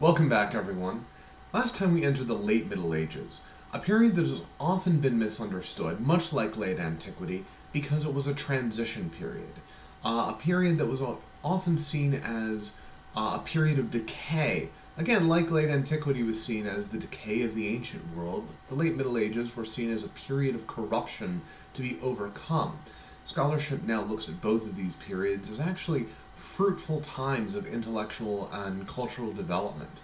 Welcome back, everyone. Last time we entered the late Middle Ages, a period that has often been misunderstood, much like late antiquity, because it was a transition period. A period that was often seen as a period of decay. Again, like late antiquity was seen as the decay of the ancient world, the late Middle Ages were seen as a period of corruption to be overcome. Scholarship now looks at both of these periods as actually fruitful times of intellectual and cultural development.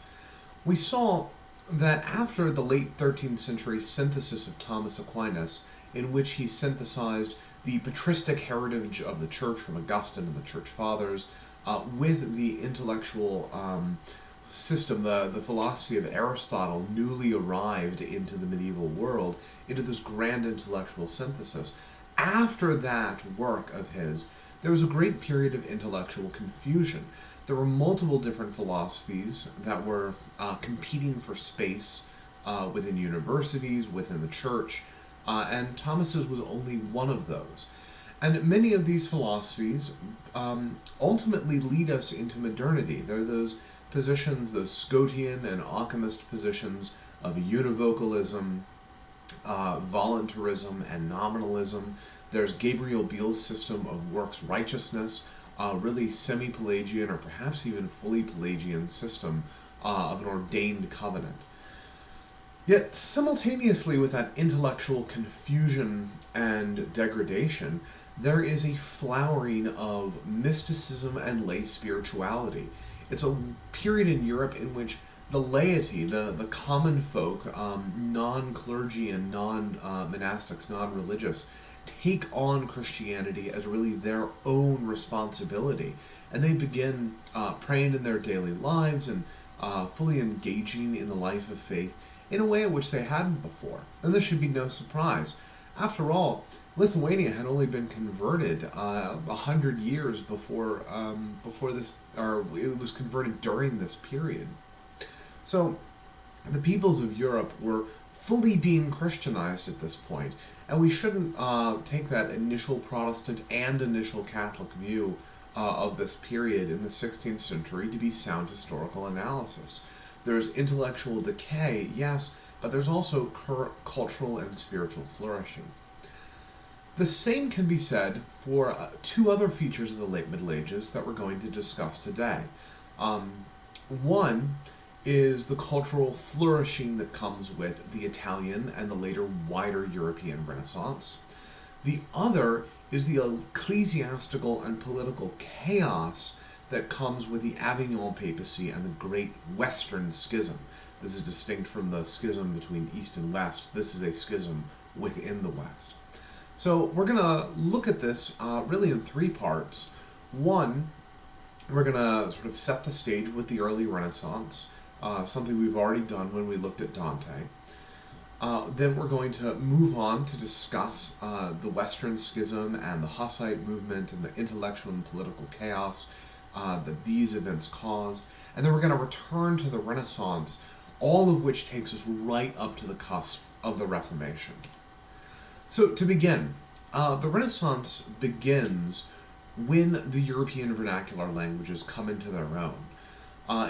We saw that after the late 13th century synthesis of Thomas Aquinas, in which he synthesized the patristic heritage of the Church from Augustine and the Church Fathers, with the intellectual system, the philosophy of Aristotle, newly arrived into the medieval world, into this grand intellectual synthesis. After that work of his, there was a great period of intellectual confusion. There were multiple different philosophies that were competing for space within universities, within the church, and Thomas's was only one of those. And many of these philosophies ultimately lead us into modernity. There are those positions, those Scotian and Occamist positions of univocalism, voluntarism, and nominalism. There's Gabriel Biel's system of works righteousness, really semi-Pelagian or perhaps even fully Pelagian system of an ordained covenant. Yet simultaneously with that intellectual confusion and degradation, there is a flowering of mysticism and lay spirituality. It's a period in Europe in which the laity, the common folk, non-clergy and non-monastics, non-religious, take on Christianity as really their own responsibility. And they begin praying in their daily lives and fully engaging in the life of faith in a way in which they hadn't before. And this should be no surprise. After all, Lithuania had only been converted 100 years before this, or it was converted during this period. So the peoples of Europe were fully being Christianized at this point, and we shouldn't take that initial Protestant and initial Catholic view of this period in the 16th century to be sound historical analysis. There's intellectual decay, yes, but there's also cultural and spiritual flourishing. The same can be said for two other features of the late Middle Ages that we're going to discuss today. One is the cultural flourishing that comes with the Italian and the later wider European Renaissance. The other is the ecclesiastical and political chaos that comes with the Avignon papacy and the Great Western Schism. This is distinct from the schism between East and West. This is a schism within the West. So we're going to look at this really in three parts. One, we're going to sort of set the stage with the early Renaissance, something we've already done when we looked at Dante. Then we're going to move on to discuss the Western Schism and the Hussite movement and the intellectual and political chaos that these events caused. And then we're going to return to the Renaissance, all of which takes us right up to the cusp of the Reformation. So to begin, the Renaissance begins when the European vernacular languages come into their own.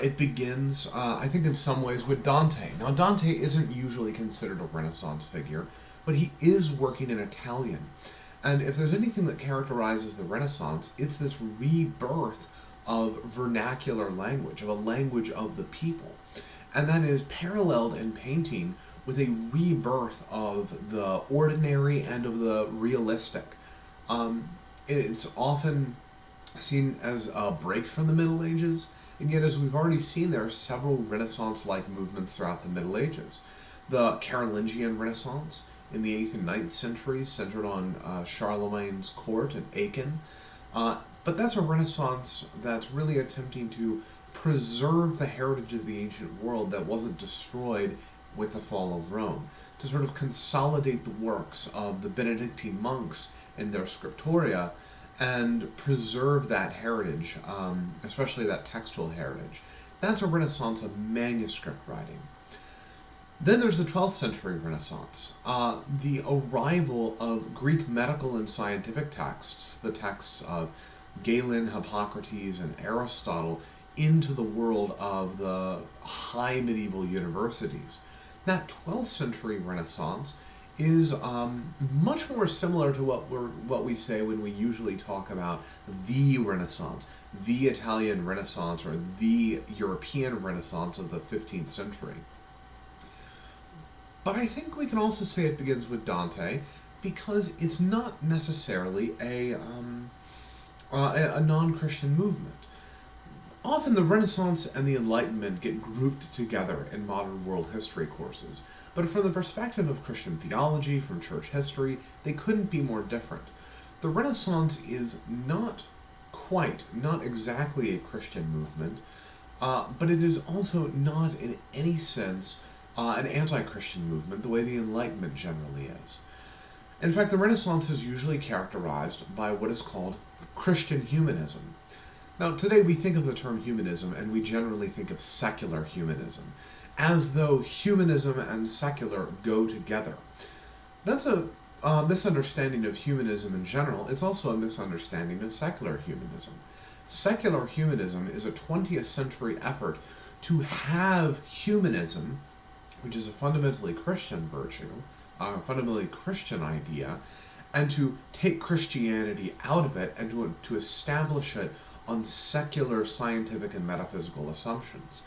It begins, I think in some ways, with Dante. Now, Dante isn't usually considered a Renaissance figure, but he is working in Italian. And if there's anything that characterizes the Renaissance, it's this rebirth of vernacular language, of a language of the people. And that is paralleled in painting with a rebirth of the ordinary and of the realistic. It's often seen as a break from the Middle Ages, and yet, as we've already seen, there are several Renaissance-like movements throughout the Middle Ages. The Carolingian Renaissance in the 8th and 9th centuries, centered on Charlemagne's court and Aachen. But that's a Renaissance that's really attempting to preserve the heritage of the ancient world that wasn't destroyed with the fall of Rome, to sort of consolidate the works of the Benedictine monks in their scriptoria and preserve that heritage, especially that textual heritage. That's a Renaissance of manuscript writing. Then there's the 12th century Renaissance, the arrival of Greek medical and scientific texts, the texts of Galen, Hippocrates, and Aristotle, into the world of the high medieval universities. That 12th century Renaissance is much more similar to what we say when we usually talk about the Renaissance, the Italian Renaissance, or the European Renaissance of the 15th century. But I think we can also say it begins with Dante, because it's not necessarily a non-Christian movement. Often the Renaissance and the Enlightenment get grouped together in modern world history courses, but from the perspective of Christian theology, from church history, they couldn't be more different. The Renaissance is not exactly a Christian movement, but it is also not in any sense an anti-Christian movement the way the Enlightenment generally is. In fact, the Renaissance is usually characterized by what is called Christian humanism. Now, today we think of the term humanism and we generally think of secular humanism, as though humanism and secular go together. That's a misunderstanding of humanism in general. It's also a misunderstanding of secular humanism. Secular humanism is a 20th century effort to have humanism, which is a fundamentally Christian virtue, a fundamentally Christian idea, and to take Christianity out of it and to establish it on secular scientific and metaphysical assumptions.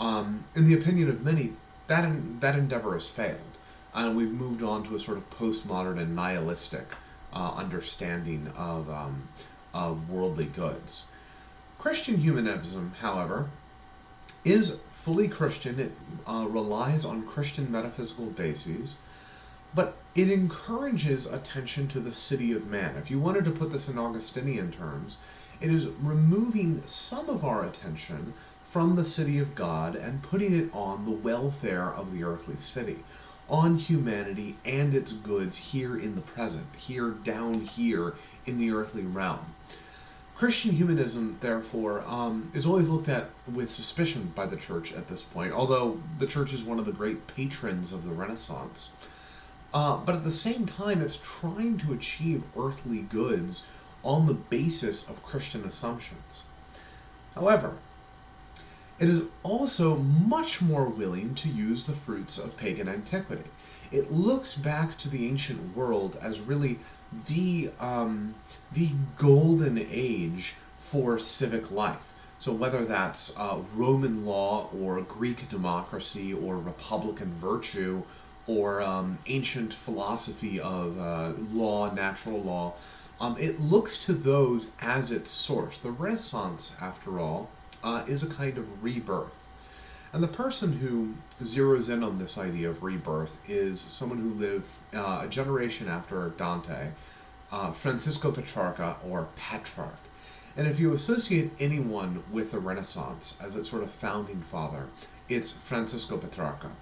In the opinion of many, that endeavor has failed, and we've moved on to a sort of postmodern and nihilistic understanding of worldly goods. Christian humanism, however, is fully Christian. It relies on Christian metaphysical bases, but it encourages attention to the city of man. If you wanted to put this in Augustinian terms, it is removing some of our attention from the city of God and putting it on the welfare of the earthly city, on humanity and its goods here in the present, down here in the earthly realm. Christian humanism, therefore, is always looked at with suspicion by the Church at this point, although the Church is one of the great patrons of the Renaissance. But at the same time, it's trying to achieve earthly goods on the basis of Christian assumptions. However, it is also much more willing to use the fruits of pagan antiquity. It looks back to the ancient world as really the golden age for civic life. So whether that's Roman law or Greek democracy or republican virtue or ancient philosophy of law, natural law, it looks to those as its source. The Renaissance, after all, is a kind of rebirth. And the person who zeroes in on this idea of rebirth is someone who lived a generation after Dante, Francisco Petrarca, or Petrarch. And if you associate anyone with the Renaissance as its sort of founding father, it's Francisco Petrarca.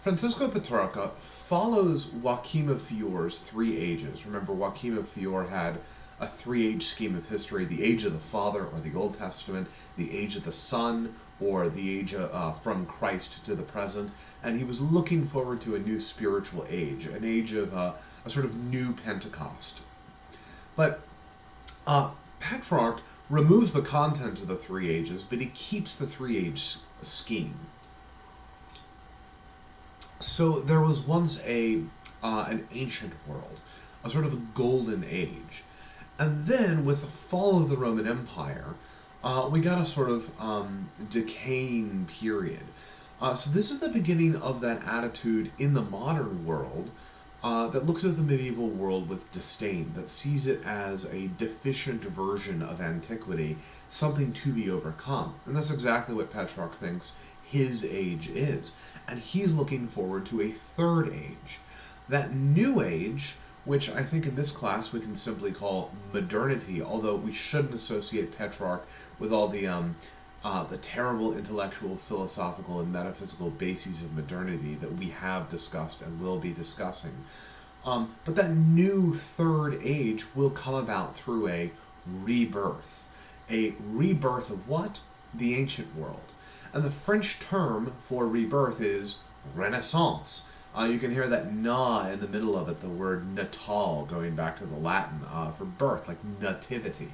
Francisco Petrarca follows Joachim of Fior's three ages. Remember, Joachim of Fior had a three-age scheme of history: the age of the Father, or the Old Testament, the age of the Son, or the age from Christ to the present, and he was looking forward to a new spiritual age, an age of a sort of new Pentecost. But Petrarch removes the content of the three ages, but he keeps the three-age scheme. So there was once an ancient world, a sort of a golden age. And then, with the fall of the Roman Empire, we got a sort of decaying period. So this is the beginning of that attitude in the modern world that looks at the medieval world with disdain, that sees it as a deficient version of antiquity, something to be overcome. And that's exactly what Petrarch thinks his age is. And he's looking forward to a third age. That new age, which I think in this class we can simply call modernity, although we shouldn't associate Petrarch with all the terrible intellectual, philosophical, and metaphysical bases of modernity that we have discussed and will be discussing. But that new third age will come about through a rebirth. A rebirth of what? The ancient world. And the French term for rebirth is Renaissance. You can hear that na in the middle of it, the word natal, going back to the Latin for birth, like nativity.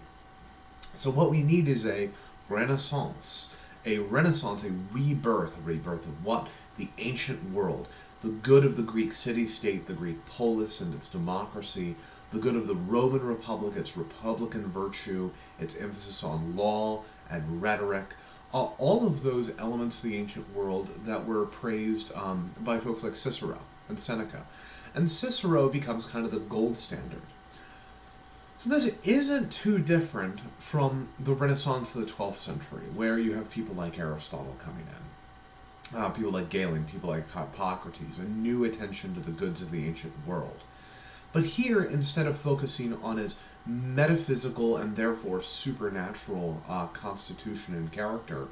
So what we need is a Renaissance. A renaissance, a rebirth of what? The ancient world. The good of the Greek city-state, the Greek polis and its democracy, the good of the Roman Republic, its republican virtue, its emphasis on law and rhetoric, all of those elements of the ancient world that were praised by folks like Cicero and Seneca. And Cicero becomes kind of the gold standard. So this isn't too different from the Renaissance of the 12th century, where you have people like Aristotle coming in, people like Galen, people like Hippocrates, a new attention to the goods of the ancient world. But here, instead of focusing on its metaphysical and therefore supernatural constitution and character,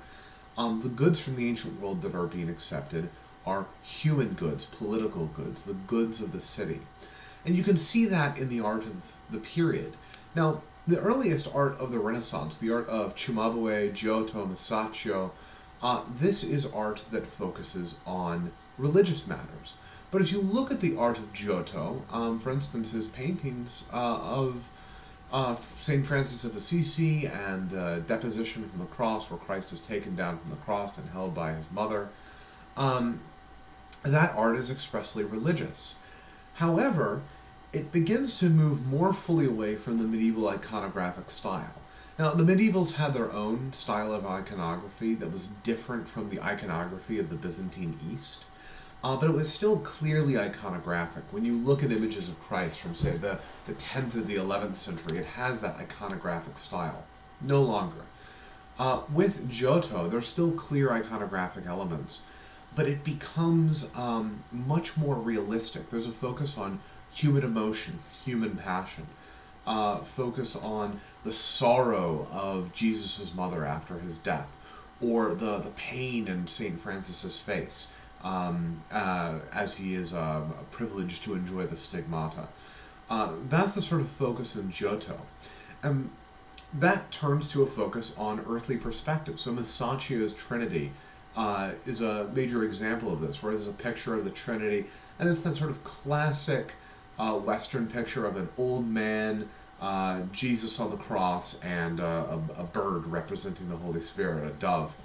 the goods from the ancient world that are being accepted are human goods, political goods, the goods of the city. And you can see that in the art of the period. Now, the earliest art of the Renaissance, the art of Cimabue, Giotto, Masaccio, this is art that focuses on religious matters. But if you look at the art of Giotto, for instance, his paintings of St. Francis of Assisi and the deposition from the cross where Christ is taken down from the cross and held by his mother, that art is expressly religious. However, it begins to move more fully away from the medieval iconographic style. Now, the medievals had their own style of iconography that was different from the iconography of the Byzantine East, but it was still clearly iconographic. When you look at images of Christ from, say, the 10th or the 11th century, it has that iconographic style. No longer. With Giotto, there's still clear iconographic elements, but it becomes much more realistic. There's a focus on human emotion, human passion, focus on the sorrow of Jesus' mother after his death, or the pain in St. Francis's face as he is privileged to enjoy the stigmata. That's the sort of focus in Giotto. And that turns to a focus on earthly perspective. So Masaccio's Trinity is a major example of this, where there's a picture of the Trinity, and it's that sort of classic Western picture of an old man, Jesus on the cross, and a bird representing the Holy Spirit, a dove.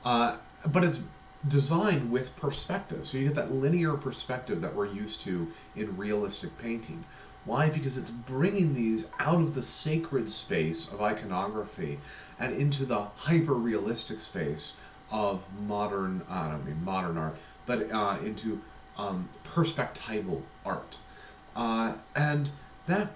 But it's designed with perspective, so you get that linear perspective that we're used to in realistic painting. Why? Because it's bringing these out of the sacred space of iconography and into the hyper-realistic space of modern, I don't mean modern art, but into perspectival art. And that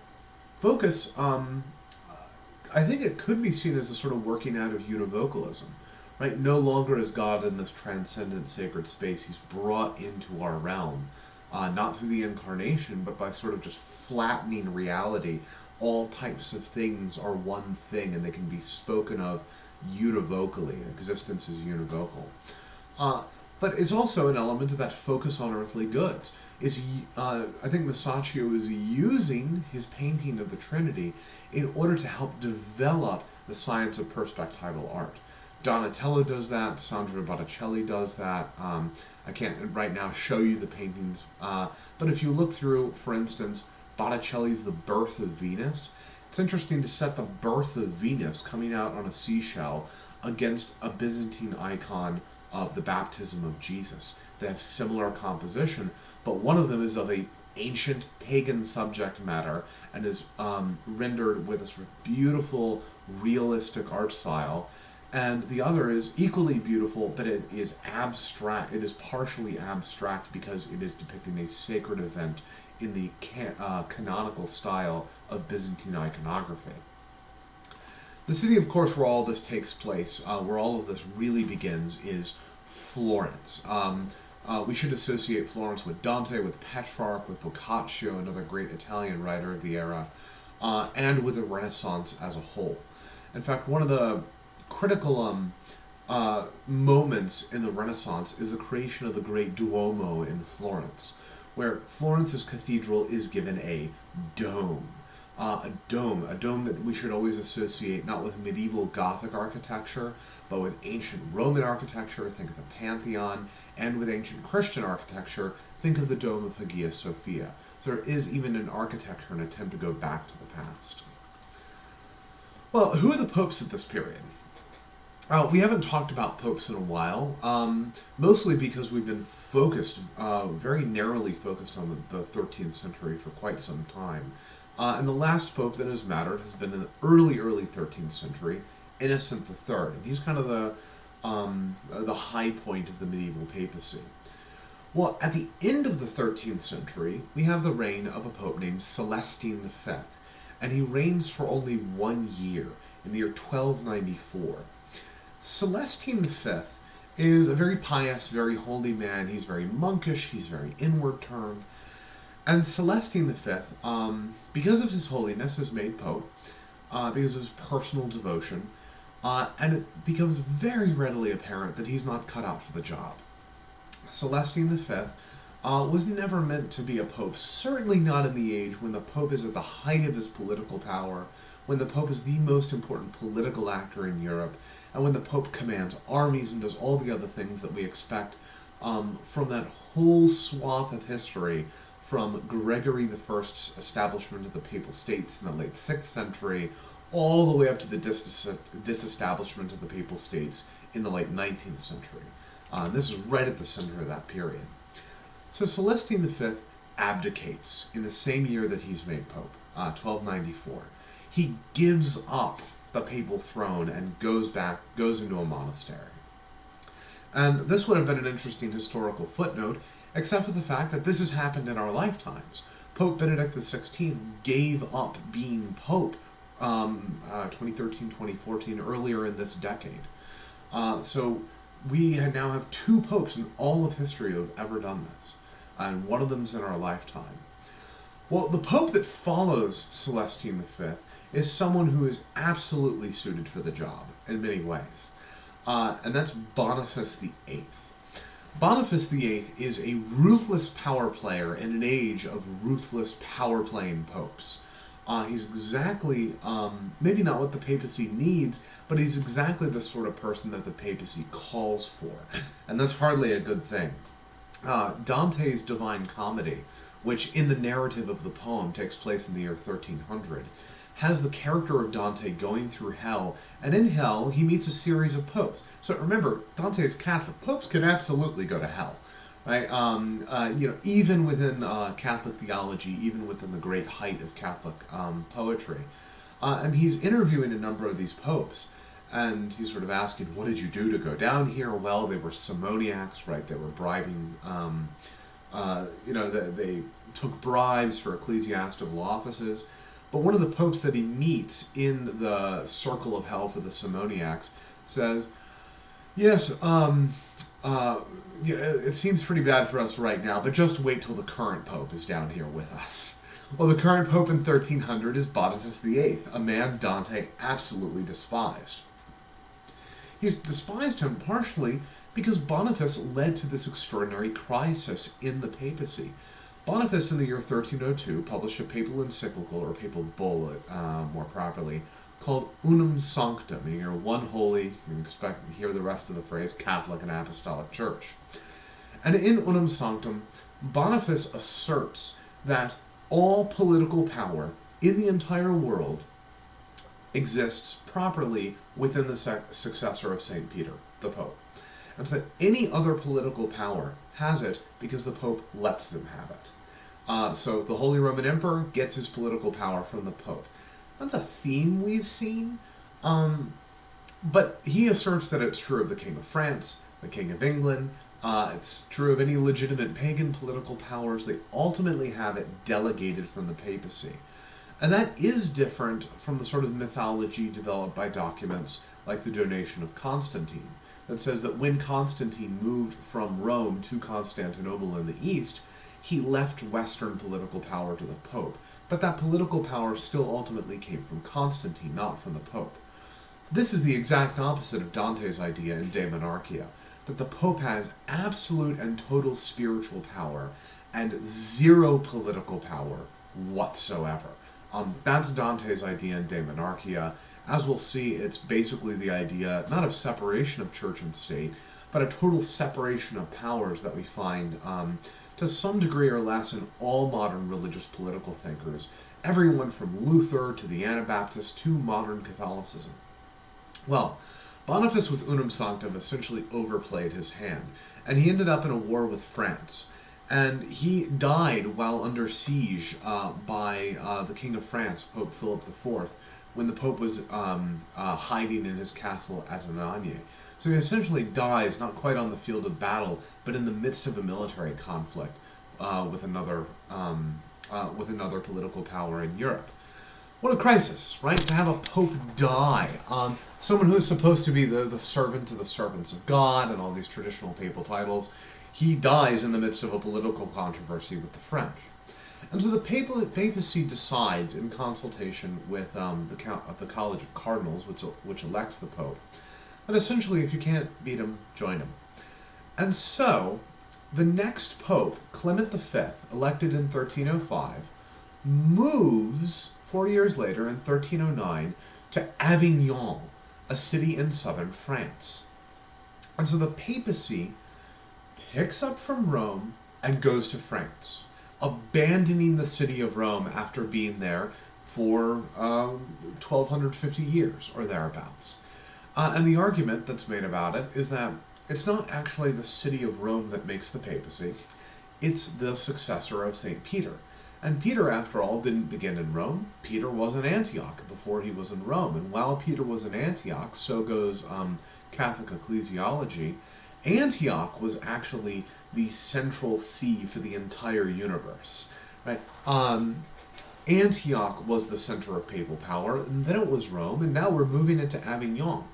focus, I think it could be seen as a sort of working out of univocalism. Right? No longer is God in this transcendent sacred space. He's brought into our realm, not through the incarnation, but by sort of just flattening reality. All types of things are one thing, and they can be spoken of univocally. Existence is univocal. But it's also an element of that focus on earthly goods. I think Masaccio is using his painting of the Trinity in order to help develop the science of perspectival art. Donatello does that, Sandro Botticelli does that. I can't right now show you the paintings, but if you look through, for instance, Botticelli's The Birth of Venus, it's interesting to set the birth of Venus coming out on a seashell against a Byzantine icon of the baptism of Jesus. They have similar composition, but one of them is of a ancient pagan subject matter and is rendered with a sort of beautiful, realistic art style. And the other is equally beautiful, but it is abstract. It is partially abstract because it is depicting a sacred event in the canonical style of Byzantine iconography. The city, of course, where all this takes place, where all of this really begins, is Florence. We should associate Florence with Dante, with Petrarch, with Boccaccio, another great Italian writer of the era, and with the Renaissance as a whole. In fact, one of the critical moments in the Renaissance is the creation of the great Duomo in Florence, where Florence's cathedral is given a dome. A dome that we should always associate not with medieval Gothic architecture, but with ancient Roman architecture, think of the Pantheon, and with ancient Christian architecture, think of the Dome of Hagia Sophia. So there is even in architecture an attempt to go back to the past. Well, who are the popes at this period? We haven't talked about popes in a while, mostly because we've been focused, very narrowly focused on the 13th century for quite some time. And the last pope that has mattered has been in the early 13th century, Innocent III. And he's kind of the high point of the medieval papacy. Well, at the end of the 13th century, we have the reign of a pope named Celestine V, and he reigns for only 1 year, in the year 1294. Celestine V is a very pious, very holy man. He's very monkish, he's very inward turned. And Celestine V, because of his holiness, is made pope, because of his personal devotion, and it becomes very readily apparent that he's not cut out for the job. Celestine V was never meant to be a pope, certainly not in the age when the pope is at the height of his political power, when the pope is the most important political actor in Europe, and when the pope commands armies and does all the other things that we expect from that whole swath of history, from Gregory I's establishment of the Papal States in the late 6th century, all the way up to the disestablishment of the Papal States in the late 19th century. This is right at the center of that period. So Celestine V abdicates in the same year that he's made pope, 1294. He gives up the papal throne and goes into a monastery. And this would have been an interesting historical footnote, except for the fact that this has happened in our lifetimes. Pope Benedict XVI gave up being pope 2013, 2014, earlier in this decade. So we now have 2 popes in all of history who have ever done this, and one of them's in our lifetime. Well, the pope that follows Celestine V is someone who is absolutely suited for the job in many ways, and that's Boniface VIII. Boniface VIII is a ruthless power player in an age of ruthless power-playing popes. He's exactly, maybe not what the papacy needs, but he's exactly the sort of person that the papacy calls for, and that's hardly a good thing. Dante's Divine Comedy, which in the narrative of the poem takes place in the year 1300, has the character of Dante going through hell, and in hell he meets a series of popes. So remember, Dante is Catholic. Popes can absolutely go to hell, right? Even within Catholic theology, even within the great height of Catholic poetry. And he's interviewing a number of these popes, and he's sort of asking, what did you do to go down here? Well, they were simoniacs, right? They were bribing, they took bribes for ecclesiastical offices. But one of the popes that he meets in the circle of hell for the simoniacs says, yes, it seems pretty bad for us right now, but just wait till the current pope is down here with us. Well, the current pope in 1300 is Boniface VIII, a man Dante absolutely despised. He's despised him partially because Boniface led to this extraordinary crisis in the papacy. Boniface, in the year 1302, published a papal encyclical, or papal bull, more properly, called Unum Sanctum, meaning you're one holy, you can expect to hear the rest of the phrase, Catholic and Apostolic Church. And in Unum Sanctum, Boniface asserts that all political power in the entire world exists properly within the successor of St. Peter, the Pope. And so that any other political power has it because the Pope lets them have it. So the Holy Roman Emperor gets his political power from the Pope. That's a theme we've seen, but he asserts that it's true of the King of France, the King of England, it's true of any legitimate pagan political powers. They ultimately have it delegated from the papacy. And that is different from the sort of mythology developed by documents like the Donation of Constantine, that says that when Constantine moved from Rome to Constantinople in the east, he left Western political power to the Pope, but that political power still ultimately came from Constantine, not from the Pope. This is the exact opposite of Dante's idea in De Monarchia, that the Pope has absolute and total spiritual power and zero political power whatsoever. That's Dante's idea in De Monarchia. As we'll see, it's basically the idea, not of separation of church and state, but a total separation of powers that we find to some degree or less in all modern religious political thinkers, everyone from Luther to the Anabaptists to modern Catholicism. Well, Boniface with Unum Sanctum essentially overplayed his hand, and he ended up in a war with France. And he died while under siege by the King of France, Pope Philip IV, when the Pope was hiding in his castle at Anagni. So he essentially dies not quite on the field of battle, but in the midst of a military conflict with another political power in Europe. What a crisis, right? To have a pope die. Someone who is supposed to be the servant to the servants of God and all these traditional papal titles, he dies in the midst of a political controversy with the French. And so the papacy decides, in consultation with the College of Cardinals, which elects the pope, that essentially if you can't beat him, join him. And so the next pope, Clement V, elected in 1305, moves 4 years later in 1309 to Avignon, a city in southern France. And so the papacy picks up from Rome and goes to France, abandoning the city of Rome after being there for 1250 years or thereabouts. And the argument that's made about it is that it's not actually the city of Rome that makes the papacy, it's the successor of St. Peter. And Peter, after all, didn't begin in Rome. Peter was in Antioch before he was in Rome. And while Peter was in Antioch, so goes Catholic ecclesiology, Antioch was actually the central see for the entire universe. Right? Antioch was the center of papal power, and then it was Rome, and now we're moving into Avignon.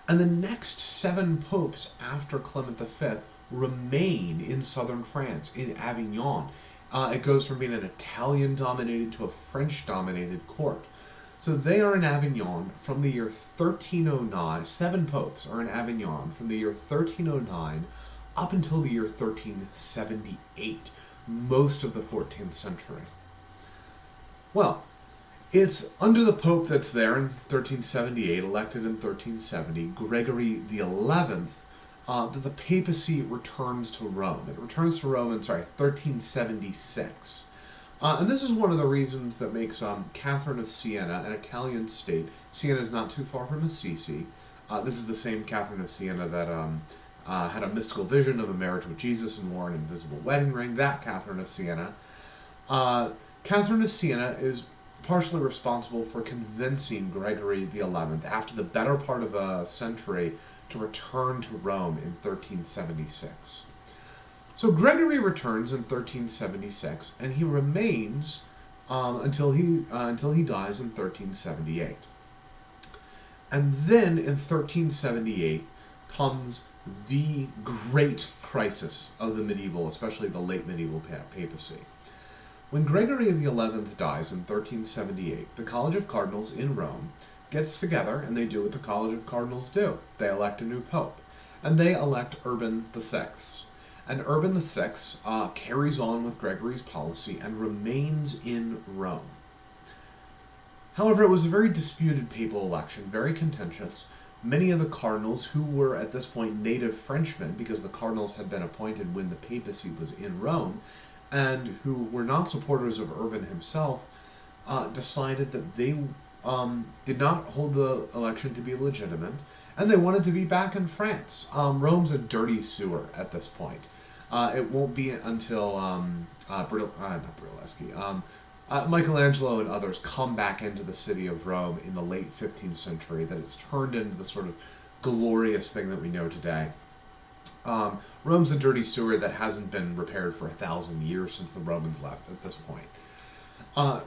And the next 7 popes after Clement V remain in southern France, in Avignon. It goes from being an Italian-dominated to a French-dominated court. So they are in Avignon from the year 1309. 7 popes are in Avignon from the year 1309 up until the year 1378, most of the 14th century. Well, it's under the pope that's there in 1378, elected in 1370, Gregory XI, that the papacy returns to Rome. It returns to Rome in 1376. And this is one of the reasons that makes Catherine of Siena an Italian state. Siena is not too far from Assisi. This is the same Catherine of Siena that had a mystical vision of a marriage with Jesus and wore an invisible wedding ring. That Catherine of Siena. Catherine of Siena is partially responsible for convincing Gregory XI, after the better part of a century, to return to Rome in 1376. So Gregory returns in 1376, and he remains until he dies in 1378. And then in 1378 comes the great crisis of the medieval, especially the late medieval papacy. When Gregory XI dies in 1378, the College of Cardinals in Rome gets together and they do what the College of Cardinals do. They elect a new pope, and they elect Urban VI. And Urban VI carries on with Gregory's policy and remains in Rome. However, it was a very disputed papal election, very contentious. Many of the cardinals, who were at this point native Frenchmen, because the cardinals had been appointed when the papacy was in Rome, and who were not supporters of Urban himself, decided that they did not hold the election to be legitimate, and they wanted to be back in France. Rome's a dirty sewer at this point. It won't be until Michelangelo and others come back into the city of Rome in the late 15th century that it's turned into the sort of glorious thing that we know today. Rome's a dirty sewer that hasn't been repaired for 1,000 years since the Romans left at this point.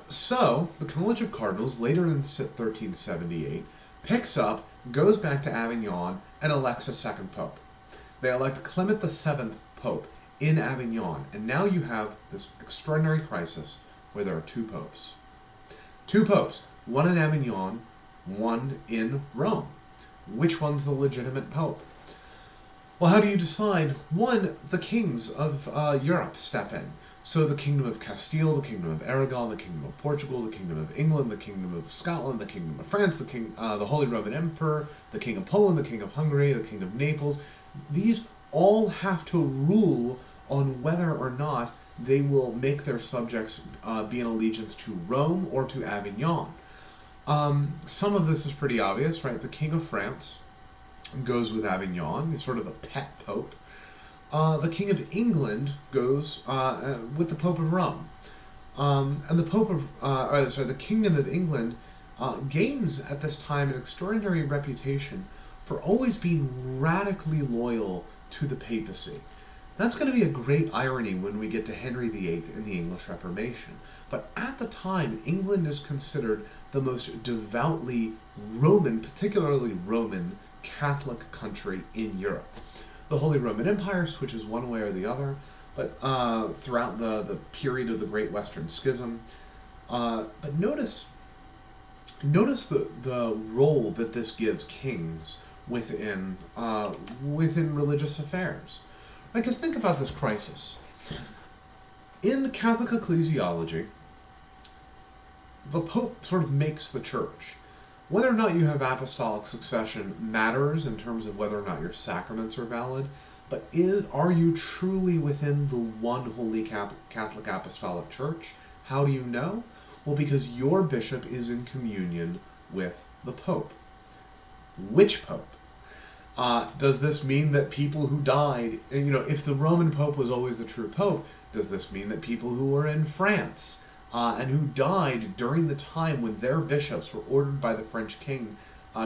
So, the College of Cardinals, later in 1378, picks up, goes back to Avignon, and elects a second pope. They elect Clement VII Pope in Avignon, and now you have this extraordinary crisis where there are 2 popes. 2 popes, one in Avignon, one in Rome. Which one's the legitimate pope? Well, how do you decide? One, the kings of Europe step in. So the Kingdom of Castile, the Kingdom of Aragon, the Kingdom of Portugal, the Kingdom of England, the Kingdom of Scotland, the Kingdom of France, the Holy Roman Emperor, the King of Poland, the King of Hungary, the King of Naples. These all have to rule on whether or not they will make their subjects be in allegiance to Rome or to Avignon. Some of this is pretty obvious, right? The King of France goes with Avignon. He's sort of a pet pope. The King of England goes with the Pope of Rome. And the Kingdom of England gains at this time an extraordinary reputation for always being radically loyal to the papacy. That's going to be a great irony when we get to Henry VIII in the English Reformation. But at the time, England is considered the most devoutly Roman, particularly Roman, Catholic country in Europe. The Holy Roman Empire switches one way or the other, but throughout the period of the Great Western Schism. But notice the role that this gives kings within religious affairs. Because think about this crisis. In Catholic ecclesiology, the Pope sort of makes the church. Whether or not you have apostolic succession matters in terms of whether or not your sacraments are valid, but are you truly within the one holy Catholic Apostolic Church? How do you know? Well, because your bishop is in communion with the Pope. Which Pope? Does this mean that people who died, if the Roman Pope was always the true Pope, does this mean that people who were in France and who died during the time when their bishops were ordered by the French king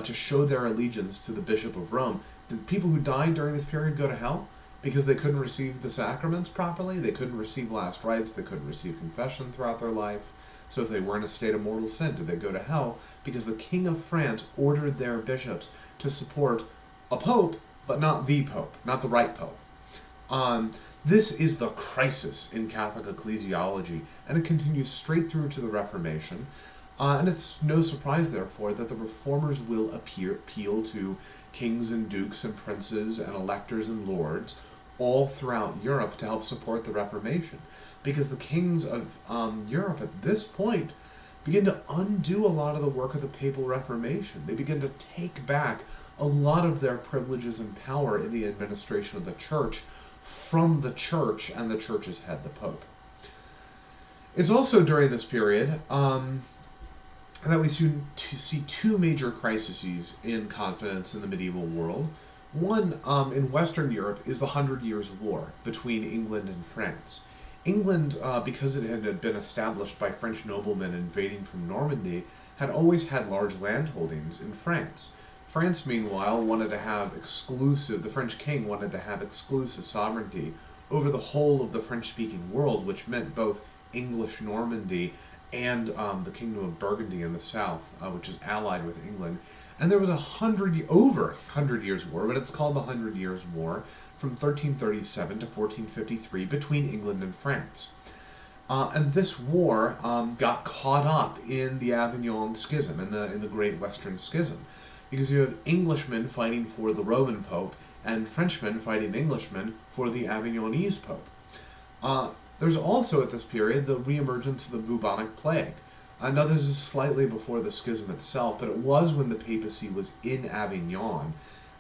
to show their allegiance to the Bishop of Rome, did people who died during this period go to hell because they couldn't receive the sacraments properly? They couldn't receive last rites, they couldn't receive confession throughout their life. So if they were in a state of mortal sin, did they go to hell because the King of France ordered their bishops to support a pope, but not the pope, not the right pope? This is the crisis in Catholic ecclesiology, and it continues straight through to the Reformation. And it's no surprise, therefore, that the reformers will appeal to kings and dukes and princes and electors and lords all throughout Europe to help support the Reformation. Because the kings of Europe at this point begin to undo a lot of the work of the Papal Reformation. They begin to take back a lot of their privileges and power in the administration of the church from the church and the church's head, the Pope. It's also during this period that we see two major crises in confidence in the medieval world. One, in Western Europe, is the 100 Years' War between England and France. England, because it had been established by French noblemen invading from Normandy, had always had large landholdings in France. France, meanwhile, the French king wanted to have exclusive sovereignty over the whole of the French-speaking world, which meant both English Normandy and the Kingdom of Burgundy in the south, which is allied with England. And there was over 100 Years' War, but it's called the 100 Years' War, from 1337 to 1453 between England and France. And this war got caught up in the Avignon Schism, in the Great Western Schism, because you have Englishmen fighting for the Roman Pope and Frenchmen fighting Englishmen for the Avignonese Pope. There's also at this period the reemergence of the bubonic plague. Now this is slightly before the schism itself, but it was when the papacy was in Avignon.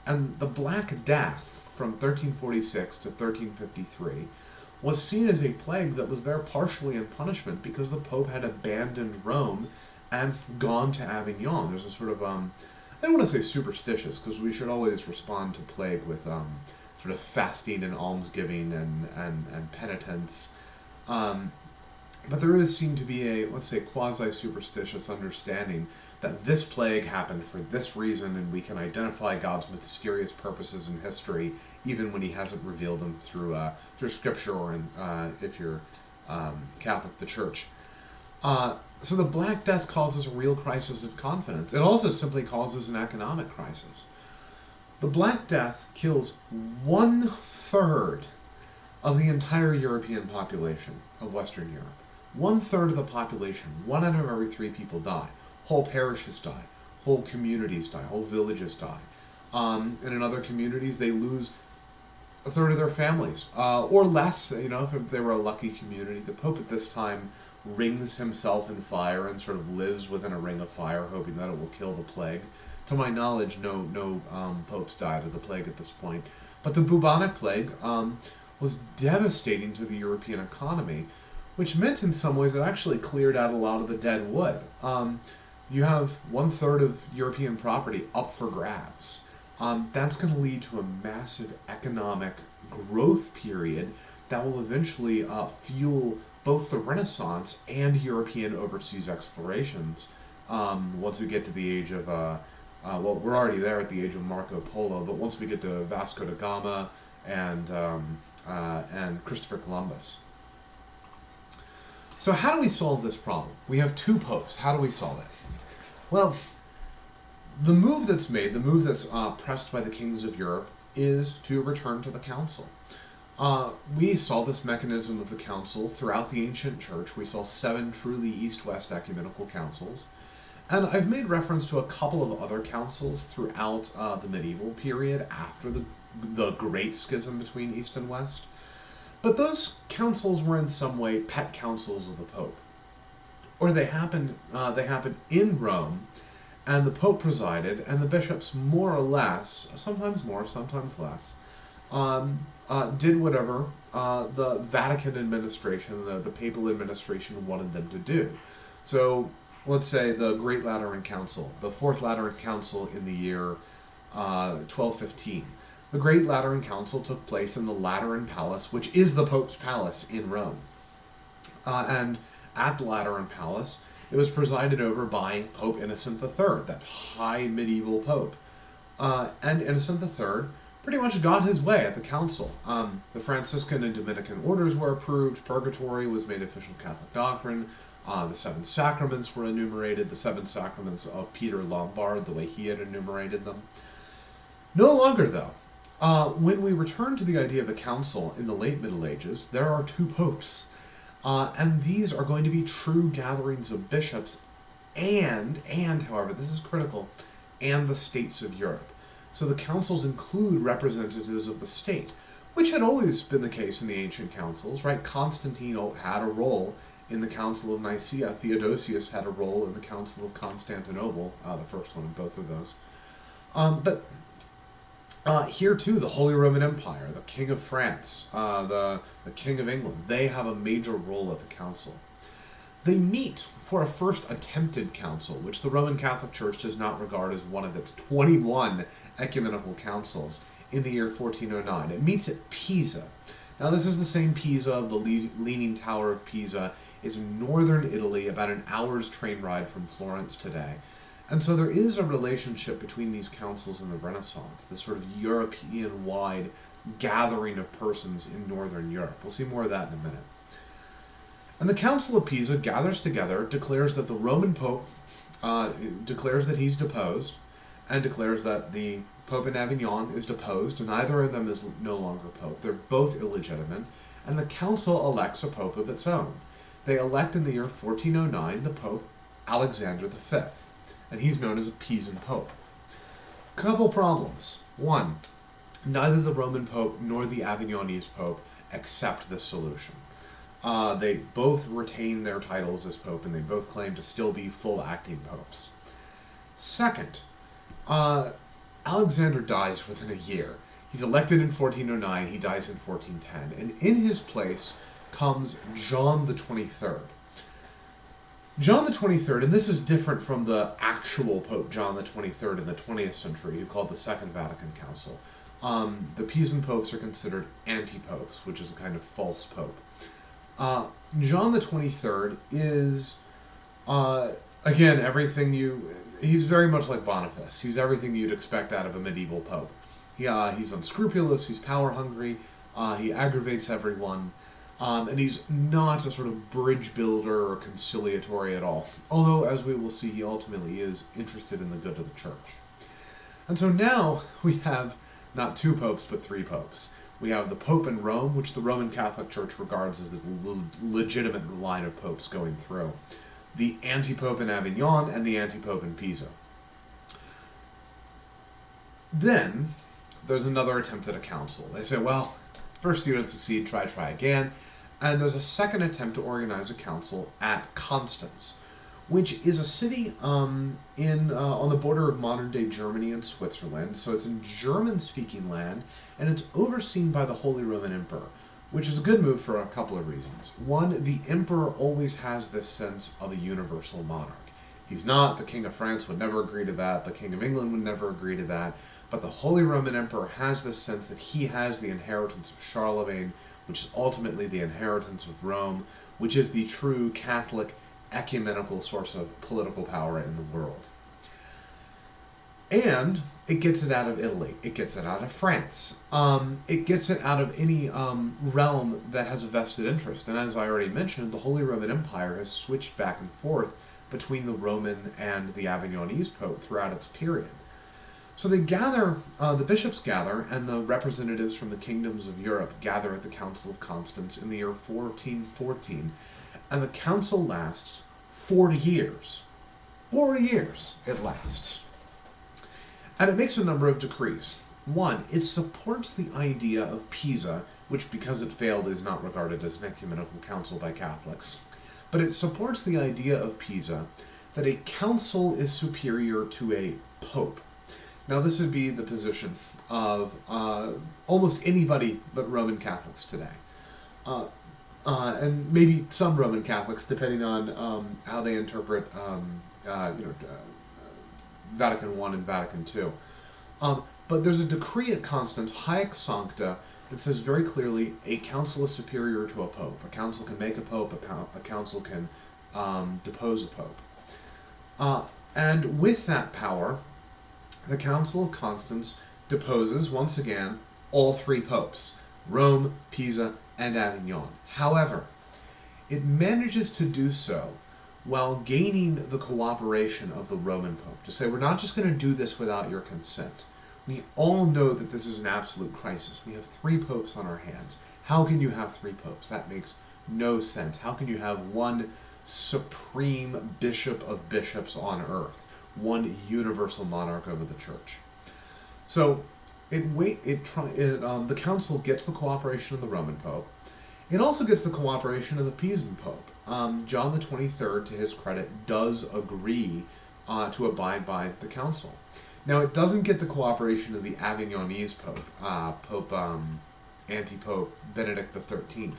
And the Black Death from 1346 to 1353 was seen as a plague that was there partially in punishment because the Pope had abandoned Rome and gone to Avignon. There's a sort of, I don't want to say superstitious, because we should always respond to plague with sort of fasting and almsgiving and penitence. But there does seem to be a, let's say, quasi-superstitious understanding that this plague happened for this reason, and we can identify God's mysterious purposes in history, even when he hasn't revealed them through Scripture or, if you're Catholic, the Church. So the Black Death causes a real crisis of confidence. It also simply causes an economic crisis. The Black Death kills 1/3 of the entire European population of Western Europe. 1/3 of the population, 1 out of every 3 people die. Whole parishes die. Whole communities die. Whole villages die. And in other communities, they lose 1/3 of their families, or less, if they were a lucky community. The Pope at this time rings himself in fire and sort of lives within a ring of fire, hoping that it will kill the plague. To my knowledge, no popes died of the plague at this point. But the bubonic plague was devastating to the European economy, which meant in some ways it actually cleared out a lot of the dead wood. You have 1/3 of European property up for grabs. That's going to lead to a massive economic growth period that will eventually fuel both the Renaissance and European overseas explorations. Once we get to the age of, well, we're already there at the age of Marco Polo, but once we get to Vasco da Gama and Christopher Columbus. So how do we solve this problem? We have two popes. How do we solve it? Well, the move that's made, the move that's pressed by the kings of Europe, is to return to the council. We saw this mechanism of the council throughout the ancient church. We saw 7 truly east-west ecumenical councils. And I've made reference to a couple of other councils throughout the medieval period after the Great Schism between East and West. But those councils were in some way pet councils of the Pope. Or they happened in Rome, and the Pope presided, and the bishops more or less, sometimes more, sometimes less, did whatever the Vatican administration, the papal administration wanted them to do. So let's say the Great Lateran Council, the Fourth Lateran Council in the year 1215. The Great Lateran Council took place in the Lateran Palace, which is the Pope's palace in Rome. And at the Lateran Palace, it was presided over by Pope Innocent III, that high medieval pope. And Innocent III pretty much got his way at the council. The Franciscan and Dominican orders were approved, purgatory was made official Catholic doctrine, the 7 sacraments were enumerated, the 7 sacraments of Peter Lombard, the way he had enumerated them. No longer, though. When we return to the idea of a council in the late Middle Ages, there are 2 popes. And these are going to be true gatherings of bishops and, however, this is critical, and the states of Europe. So the councils include representatives of the state, which had always been the case in the ancient councils, right? Constantine had a role in the Council of Nicaea. Theodosius had a role in the Council of Constantinople, the first one of both of those. But here too, the Holy Roman Empire, the King of France, the King of England, they have a major role at the council. They meet for a first attempted council, which the Roman Catholic Church does not regard as one of its 21 ecumenical councils, in the year 1409. It meets at Pisa. Now this is the same Pisa, the Leaning Tower of Pisa is in northern Italy, about an hour's train ride from Florence today. And so there is a relationship between these councils and the Renaissance, this sort of European-wide gathering of persons in northern Europe. We'll see more of that in a minute. And the Council of Pisa gathers together, declares that the Roman Pope declares that he's deposed, and declares that the Pope in Avignon is deposed, and neither of them is no longer Pope. They're both illegitimate, and the Council elects a Pope of its own. They elect in the year 1409 the Pope Alexander V, and he's known as a Pisan Pope. Couple problems. One, neither the Roman Pope nor the Avignonese Pope accept this solution. They both retain their titles as Pope, and they both claim to still be full acting popes. Second, Alexander dies within a year. He's elected in 1409, he dies in 1410, and in his place comes John the 23rd. John the 23rd, and this is different from the actual Pope John the 23rd in the 20th century, who called the Second Vatican Council. The Pisan popes are considered anti-popes, which is a kind of false pope. John the 23rd is, again, he's very much like Boniface. He's everything you'd expect out of a medieval pope. He's unscrupulous, he's power-hungry, he aggravates everyone, and he's not a sort of bridge builder or conciliatory at all. Although, as we will see, he ultimately is interested in the good of the church. And so now we have not 2 popes, but 3 popes. We have the Pope in Rome, which the Roman Catholic Church regards as the legitimate line of popes going through. The anti-pope in Avignon, and the anti-pope in Pisa. Then, there's another attempt at a council. They say, well, first you don't succeed, try again. And there's a second attempt to organize a council at Constance, which is a city in on the border of modern-day Germany and Switzerland. So it's in German-speaking land, and it's overseen by the Holy Roman Emperor, which is a good move for a couple of reasons. One, the emperor always has this sense of a universal monarch. He's not, the King of France would never agree to that, the King of England would never agree to that, but the Holy Roman Emperor has this sense that he has the inheritance of Charlemagne, which is ultimately the inheritance of Rome, which is the true Catholic ecumenical source of political power in the world. And it gets it out of Italy. It gets it out of France. It gets it out of any realm that has a vested interest. And as I already mentioned, the Holy Roman Empire has switched back and forth between the Roman and the Avignonese Pope throughout its period. So they gather, the bishops gather, and the representatives from the kingdoms of Europe gather at the Council of Constance in the year 1414. And the council lasts 40 years. 40 years it lasts. And it makes a number of decrees. One, it supports the idea of Pisa, which because it failed is not regarded as an ecumenical council by Catholics. But it supports the idea of Pisa that a council is superior to a pope. Now this would be the position of almost anybody but Roman Catholics today. And maybe some Roman Catholics, depending on how they interpret Vatican I and Vatican II. But there's a decree at Constance, Haec Sancta, that says very clearly a council is superior to a pope. A council can make a pope, a council can depose a pope. And with that power, the Council of Constance deposes, once again, all three popes, Rome, Pisa, and Avignon. However, it manages to do so while gaining the cooperation of the Roman Pope, to say, we're not just going to do this without your consent. We all know that this is an absolute crisis. We have three popes on our hands. How can you have three popes? That makes no sense. How can you have one supreme bishop of bishops on earth? One universal monarch over the church. So the council gets the cooperation of the Roman Pope. It also gets the cooperation of the Pisan Pope. John the 23rd, to his credit, does agree to abide by the council. Now, it doesn't get the cooperation of the Avignonese Pope, Anti-Pope Benedict XIII.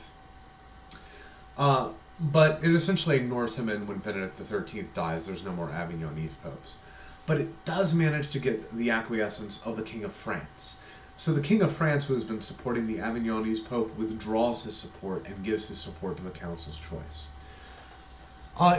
But it essentially ignores him, and when Benedict XIII dies, there's no more Avignonese popes. But it does manage to get the acquiescence of the King of France. So the King of France, who has been supporting the Avignonese Pope, withdraws his support and gives his support to the Council's choice.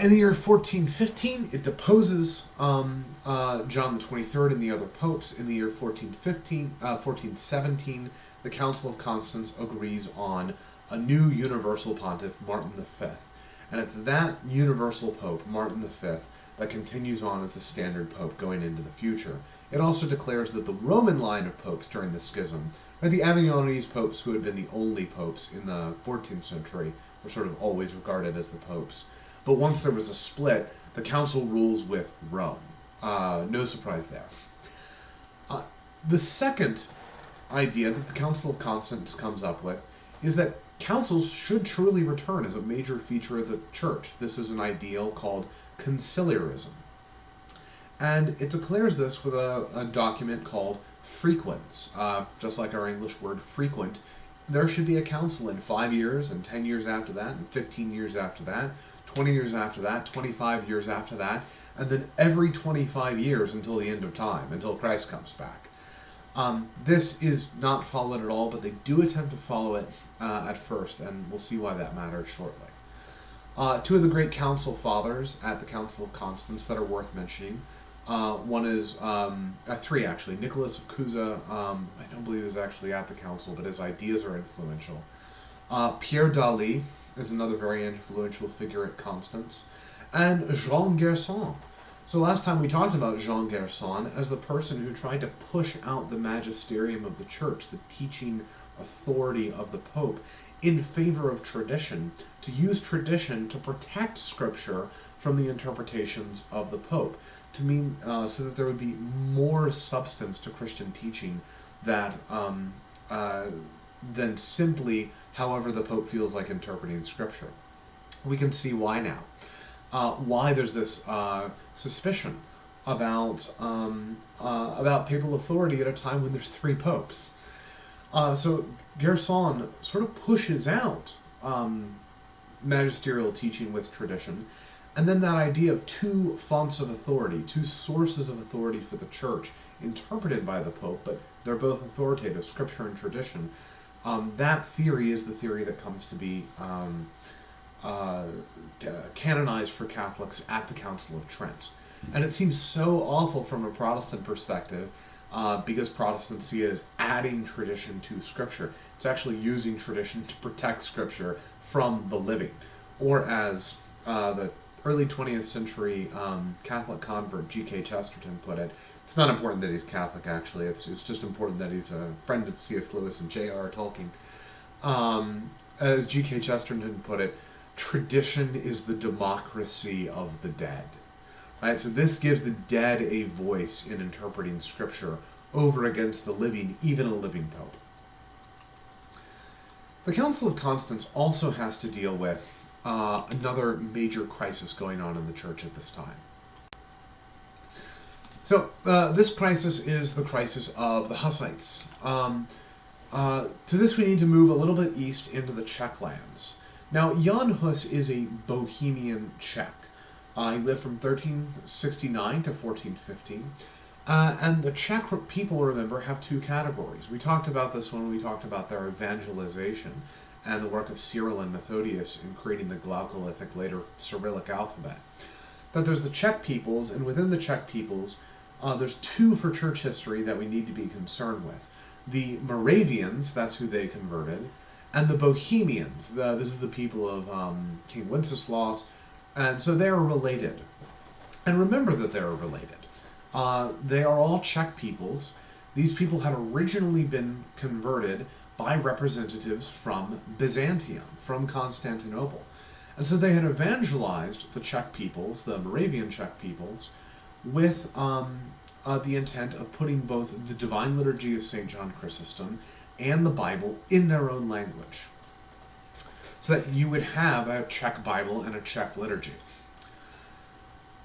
In the year 1415, it deposes John the 23rd and the other popes. In the year 1417, the Council of Constance agrees on a new universal pontiff, Martin V. And it's that universal pope, Martin V, that continues on as the standard pope going into the future. It also declares that the Roman line of popes during the Schism, or the Avignonese popes, who had been the only popes in the 14th century, were sort of always regarded as the popes. But once there was a split, the council rules with Rome. No surprise there. The second idea that the Council of Constance comes up with is that councils should truly return as a major feature of the church. This is an ideal called conciliarism. And it declares this with a document called frequens. Just like our English word frequent, there should be a council in 5 years, and 10 years after that, and 15 years after that, 20 years after that, 25 years after that, and then every 25 years until the end of time, until Christ comes back. This is not followed at all, but they do attempt to follow it at first, and we'll see why that matters shortly. Two of the great council fathers at the Council of Constance that are worth mentioning. One is, three actually. Nicholas of Cusa, I don't believe is actually at the council, but his ideas are influential. Pierre Daly is another very influential figure at Constance. And Jean Gerson. So last time we talked about Jean Gerson as the person who tried to push out the magisterium of the church, the teaching authority of the Pope, in favor of tradition, to use tradition to protect Scripture from the interpretations of the Pope, to mean so that there would be more substance to Christian teaching that than simply however the Pope feels like interpreting Scripture. We can see why now. why there's this suspicion about papal authority at a time when there's 3 popes. So Gerson sort of pushes out magisterial teaching with tradition, and then that idea of 2 fonts of authority, 2 sources of authority for the church, interpreted by the Pope, but they're both authoritative, Scripture and tradition. That theory is the theory that comes to be canonized for Catholics at the Council of Trent. And it seems so awful from a Protestant perspective, because Protestants see it as adding tradition to Scripture. It's actually using tradition to protect Scripture from the living. Or as the early 20th century Catholic convert G.K. Chesterton put it, it's not important that he's Catholic, actually. It's just important that he's a friend of C.S. Lewis and J.R.R. Tolkien. As G.K. Chesterton put it, tradition is the democracy of the dead. Right? So this gives the dead a voice in interpreting Scripture over against the living, even a living pope. The Council of Constance also has to deal with another major crisis going on in the church at this time. So this crisis is the crisis of the Hussites. To this we need to move a little bit east into the Czech lands. Now, Jan Hus is a Bohemian Czech. He lived from 1369 to 1415. And the Czech people, remember, have 2 categories. We talked about this when we talked about their evangelization and the work of Cyril and Methodius in creating the Glougolithic, later Cyrillic alphabet. That there's the Czech peoples, and within the Czech peoples, there's 2 for church history that we need to be concerned with. The Moravians, that's who they converted, and the Bohemians. This is the people of King Wenceslaus, and so they are related. And remember that they are related. They are all Czech peoples. These people had originally been converted by representatives from Byzantium, from Constantinople. And so they had evangelized the Czech peoples, the Moravian Czech peoples, with the intent of putting both the Divine Liturgy of St. John Chrysostom and the Bible in their own language, so that you would have a Czech Bible and a Czech liturgy.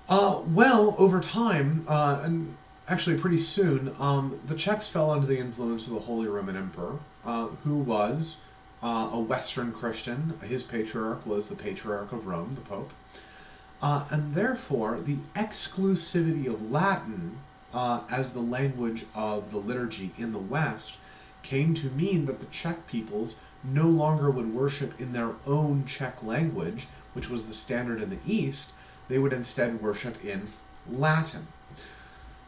Well, over time, and actually pretty soon, the Czechs fell under the influence of the Holy Roman Emperor, who was a Western Christian. His patriarch was the Patriarch of Rome, the Pope. And therefore, the exclusivity of Latin as the language of the liturgy in the West came to mean that the Czech peoples no longer would worship in their own Czech language, which was the standard in the East. They would instead worship in Latin.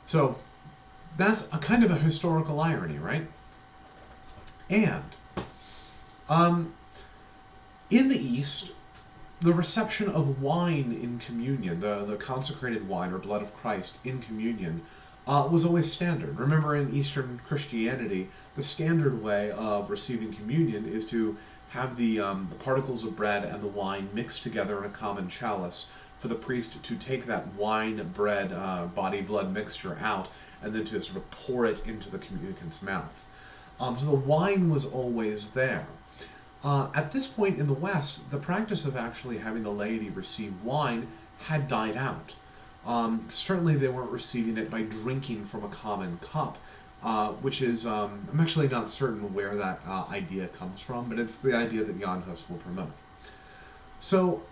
So that's a kind of a historical irony, right? And in the East, the reception of wine in communion, the consecrated wine or blood of Christ in communion, was always standard. Remember, in Eastern Christianity, the standard way of receiving communion is to have the particles of bread and the wine mixed together in a common chalice, for the priest to take that wine-bread body-blood mixture out and then to sort of pour it into the communicant's mouth. So the wine was always there. At this point in the West, the practice of actually having the laity receive wine had died out. Certainly they weren't receiving it by drinking from a common cup, which is, I'm actually not certain where that idea comes from, but it's the idea that Jan Hus will promote. So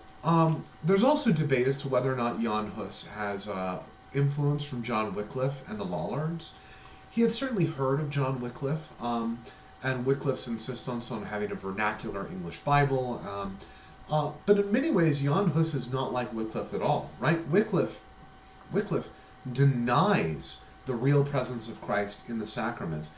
there's also debate as to whether or not Jan Hus has influence from John Wycliffe and the Lollards. He had certainly heard of John Wycliffe, and Wycliffe's insistence on having a vernacular English Bible. But in many ways, Jan Hus is not like Wycliffe at all, right? Wycliffe denies the real presence of Christ in the sacrament.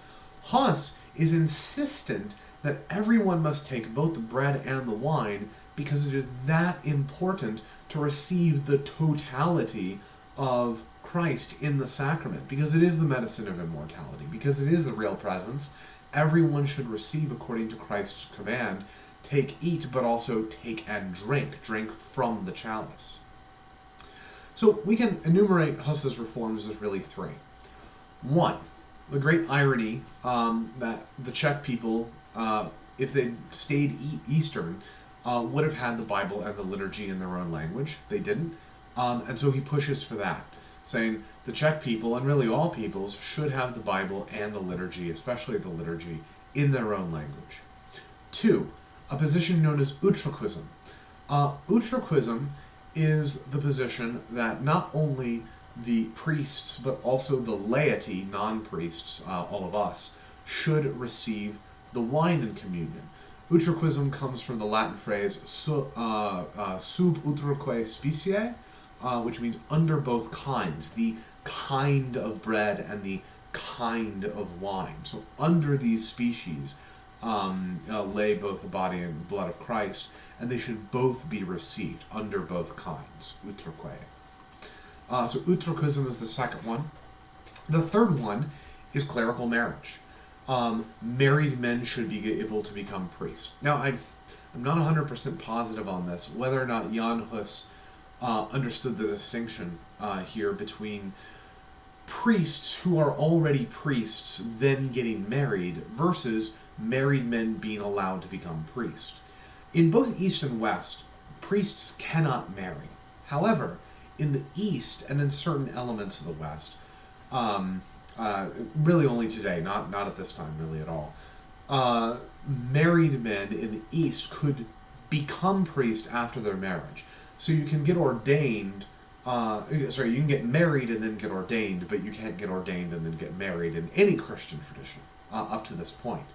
Hus is insistent that everyone must take both the bread and the wine because it is that important to receive the totality of Christ in the sacrament, because it is the medicine of immortality, because it is the real presence. Everyone should receive according to Christ's command, take, eat, but also take and drink from the chalice. So we can enumerate Hus's reforms as really 3. 1, the great irony that the Czech people, if they stayed Eastern, would have had the Bible and the liturgy in their own language. They didn't. And so he pushes for that, saying the Czech people, and really all peoples, should have the Bible and the liturgy, especially the liturgy, in their own language. 2, a position known as Utraquism. Utraquism is the position that not only the priests, but also the laity, non-priests, all of us, should receive the wine in communion. Utraquism comes from the Latin phrase sub utraque specie, which means under both kinds, the kind of bread and the kind of wine. So under these species lay both the body and blood of Christ, and they should both be received under both kinds, utraque. So utraquism is the second one. The third one is clerical marriage. Married men should be able to become priests. Now, I'm not 100% positive on this, whether or not Jan Hus understood the distinction here between priests who are already priests then getting married versus married men being allowed to become priests. In both East and West, priests cannot marry. However, in the East and in certain elements of the West, really only today, not at this time really at all, married men in the East could become priests after their marriage. So you can get ordained, you can get married and then get ordained, but you can't get ordained and then get married in any Christian tradition up to this point.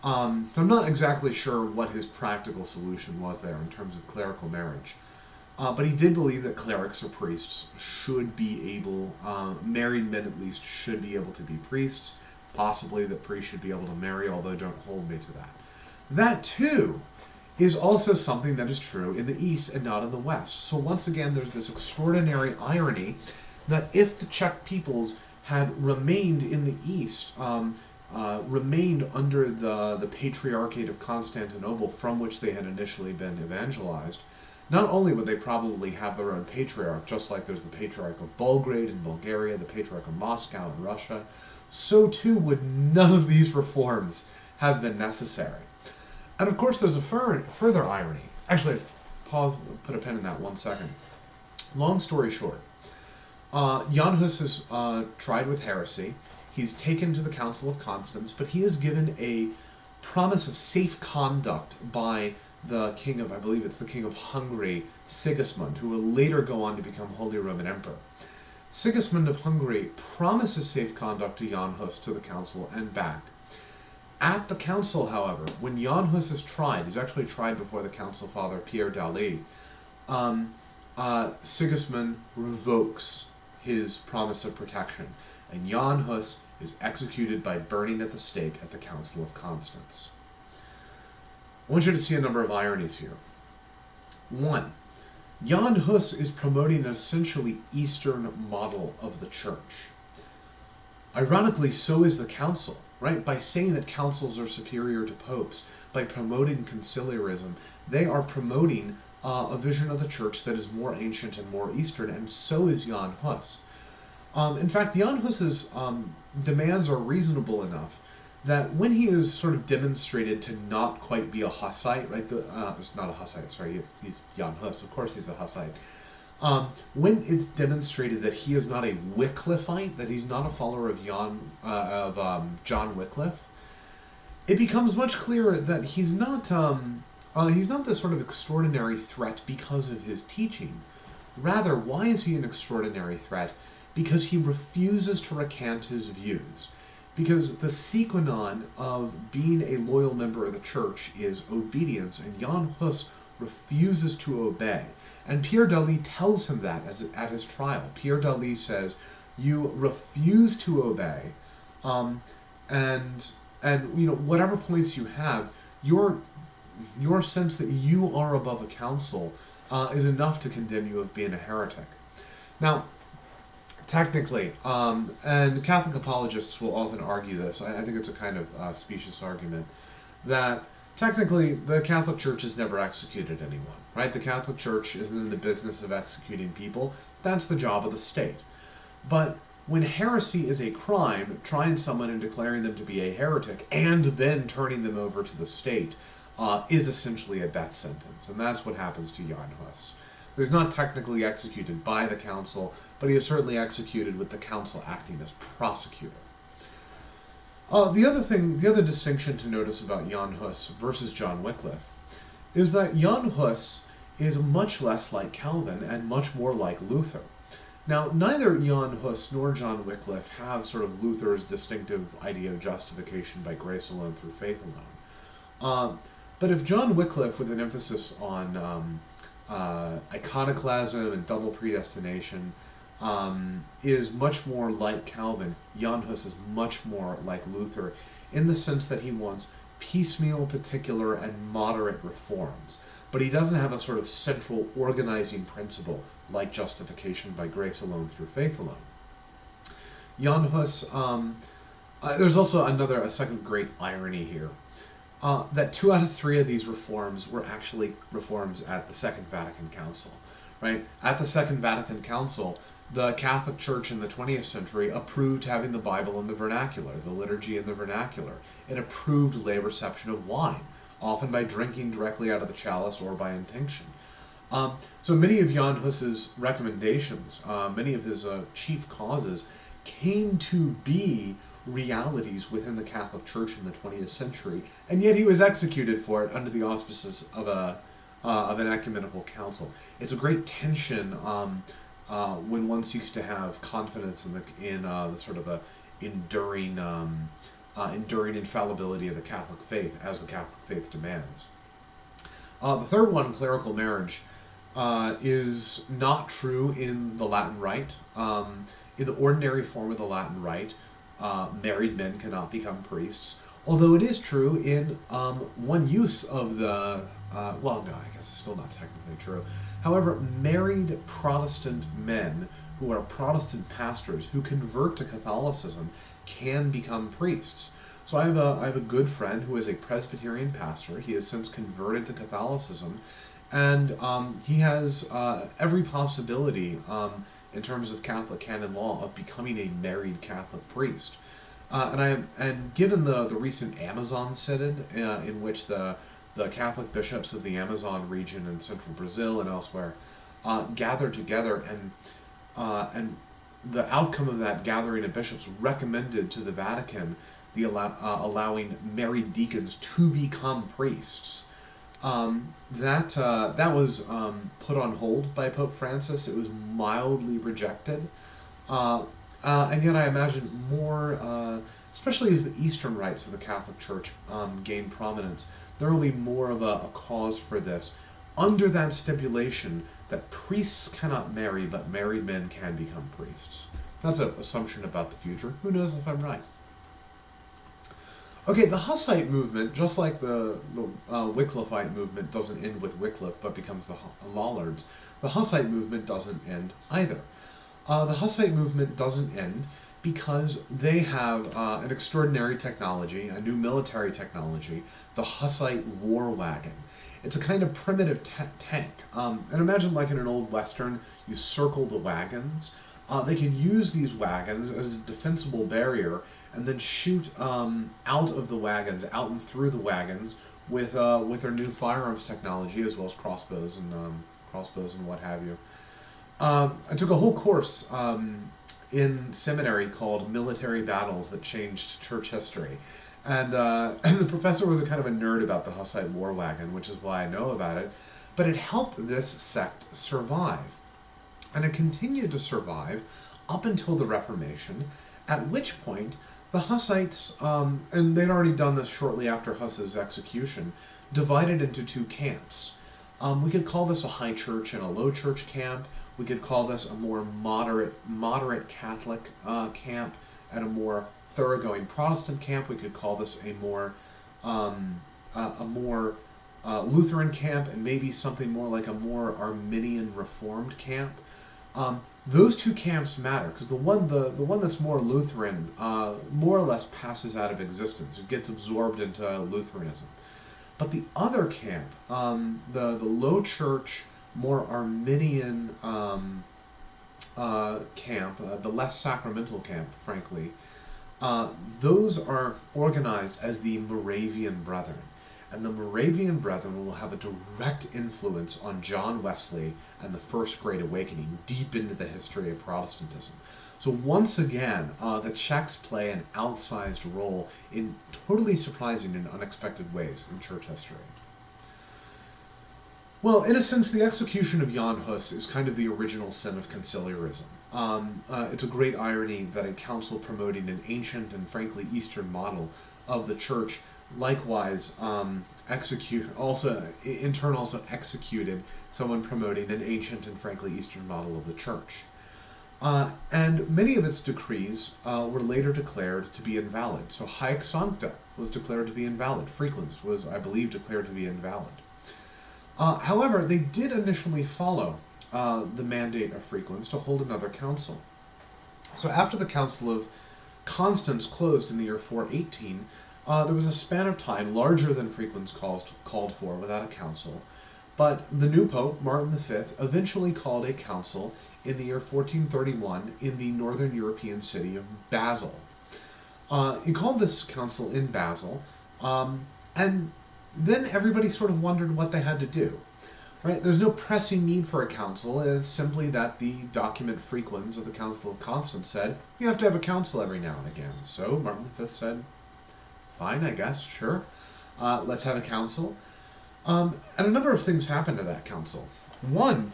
So I'm not exactly sure what his practical solution was there in terms of clerical marriage. But he did believe that clerics or priests should be able, married men at least, should be able to be priests. Possibly that priests should be able to marry, although don't hold me to that. That, too, is also something that is true in the East and not in the West. So once again, there's this extraordinary irony that if the Czech peoples had remained in the East, remained under the Patriarchate of Constantinople, from which they had initially been evangelized, not only would they probably have their own patriarch, just like there's the Patriarch of Belgrade in Bulgaria, the Patriarch of Moscow in Russia, so too would none of these reforms have been necessary. And of course there's a further irony. Actually, pause, put a pin in that 1 second. Long story short, Jan Hus is tried with heresy. He's taken to the Council of Constance, but he is given a promise of safe conduct by the king of, I believe it's the king of Hungary, Sigismund, who will later go on to become Holy Roman Emperor. Sigismund of Hungary promises safe conduct to Jan Hus to the council and back. At the council, however, when Jan Hus is tried, he's actually tried before the council father Pierre Daly, Sigismund revokes his promise of protection, and Jan Hus is executed by burning at the stake at the Council of Constance. I want you to see a number of ironies here. 1. Jan Hus is promoting an essentially Eastern model of the Church. Ironically, so is the Council, right? By saying that councils are superior to popes, by promoting conciliarism, they are promoting a vision of the Church that is more ancient and more Eastern, and so is Jan Hus. In fact, Jan Hus's demands are reasonable enough that when he is sort of demonstrated to not quite be a Hussite, right? It's not a Hussite, sorry, he's Jan Hus, of course he's a Hussite. When it's demonstrated that he is not a Wycliffite, that he's not a follower of John Wycliffe, it becomes much clearer that he's not this sort of extraordinary threat because of his teaching. Rather, why is he an extraordinary threat? Because he refuses to recant his views. Because the sequenon of being a loyal member of the Church is obedience, and Jan Hus refuses to obey. And Pierre Daly tells him that at his trial. Pierre Daly says, you refuse to obey, and whatever points you have, your sense that you are above a council is enough to condemn you of being a heretic. Now, technically, and Catholic apologists will often argue this, I think it's a kind of specious argument, that technically the Catholic Church has never executed anyone, right? The Catholic Church isn't in the business of executing people. That's the job of the state. But when heresy is a crime, trying someone and declaring them to be a heretic and then turning them over to the state is essentially a death sentence. And that's what happens to Jan Hus. He's not technically executed by the council, but he is certainly executed with the council acting as prosecutor. The other distinction to notice about Jan Hus versus John Wycliffe is that Jan Hus is much less like Calvin and much more like Luther. Now, neither Jan Hus nor John Wycliffe have sort of Luther's distinctive idea of justification by grace alone through faith alone. But if John Wycliffe, with an emphasis on iconoclasm and double predestination, is much more like Calvin, Jan Hus is much more like Luther in the sense that he wants piecemeal, particular, and moderate reforms. But he doesn't have a sort of central organizing principle like justification by grace alone through faith alone. Jan Hus, there's also a second great irony here. That 2 out of 3 of these reforms were actually reforms at the Second Vatican Council, right? At the Second Vatican Council, the Catholic Church in the 20th century approved having the Bible in the vernacular, the liturgy in the vernacular. It approved lay reception of wine, often by drinking directly out of the chalice or by intinction. So many of Jan Hus's recommendations, many of his chief causes, came to be realities within the Catholic Church in the 20th century, and yet he was executed for it under the auspices of an ecumenical council. It's a great tension when one seeks to have confidence in the sort of enduring infallibility of the Catholic faith, as the Catholic faith demands. The third one, clerical marriage, is not true in the Latin Rite. In the ordinary form of the Latin Rite, married men cannot become priests, although it is true in one use of the, well, no, I guess it's still not technically true. However, married Protestant men who are Protestant pastors who convert to Catholicism can become priests. So I have a good friend who is a Presbyterian pastor. He has since converted to Catholicism, and he has every possibility in terms of Catholic canon law of becoming a married Catholic priest. And given the recent Amazon Synod, in which the Catholic bishops of the Amazon region in central Brazil and elsewhere gathered together, and the outcome of that gathering of bishops recommended to the Vatican allowing married deacons to become priests. That was put on hold by Pope Francis. It was mildly rejected. And yet I imagine more, especially as the Eastern rites of the Catholic Church gain prominence, there will be more of a cause for this, under that stipulation that priests cannot marry, but married men can become priests. That's an assumption about the future. Who knows if I'm right? Okay, the Hussite movement, just like the Wycliffite movement doesn't end with Wycliffe but becomes the Lollards, the Hussite movement doesn't end either. The Hussite movement doesn't end because they have an extraordinary technology, a new military technology, the Hussite war wagon. It's a kind of primitive tank. And imagine like in an old Western, you circle the wagons. They can use these wagons as a defensible barrier and then shoot out of the wagons, out and through the wagons with their new firearms technology, as well as crossbows and what have you. I took a whole course in seminary called Military Battles That Changed Church History. And the professor was a kind of a nerd about the Hussite war wagon, which is why I know about it. But it helped this sect survive. And it continued to survive up until the Reformation, at which point the Hussites, and they'd already done this shortly after Huss's execution, divided into two camps. We could call this a high church and a low church camp. We could call this a more moderate Catholic camp and a more thoroughgoing Protestant camp. We could call this a more Lutheran camp, and maybe something more like a more Arminian Reformed camp. Those two camps matter because the one that's more Lutheran more or less passes out of existence. It gets absorbed into Lutheranism. But the other camp, the low church, more Arminian camp, the less sacramental camp, frankly, those are organized as the Moravian Brethren. And the Moravian Brethren will have a direct influence on John Wesley and the First Great Awakening deep into the history of Protestantism. So once again, the Czechs play an outsized role in totally surprising and unexpected ways in church history. Well, in a sense, the execution of Jan Hus is kind of the original sin of conciliarism. It's a great irony that a council promoting an ancient and frankly Eastern model of the church likewise executed someone promoting an ancient and frankly Eastern model of the church. And many of its decrees were later declared to be invalid. So Haec Sancta was declared to be invalid. Frequens was, I believe, declared to be invalid. However, they did initially follow the mandate of Frequens to hold another council. So after the Council of Constance closed in the year 418, there was a span of time larger than Frequens called for without a council. But the new Pope, Martin V, eventually called a council in the year 1431 in the northern European city of Basel. He called this council in Basel, and then everybody sort of wondered what they had to do. Right? There's no pressing need for a council. It's simply that the document Frequens of the Council of Constance said, you have to have a council every now and again. So Martin V said, fine, I guess, sure. Let's have a council. And a number of things happened to that council. One,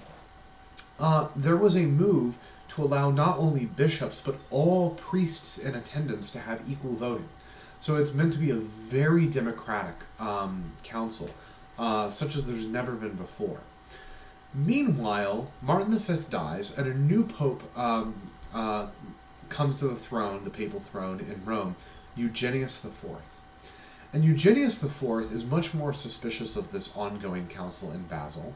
there was a move to allow not only bishops, but all priests in attendance to have equal voting. So it's meant to be a very democratic council, such as there's never been before. Meanwhile, Martin V dies, and a new pope comes to the throne, the papal throne in Rome, Eugenius IV. And Eugenius IV is much more suspicious of this ongoing council in Basel.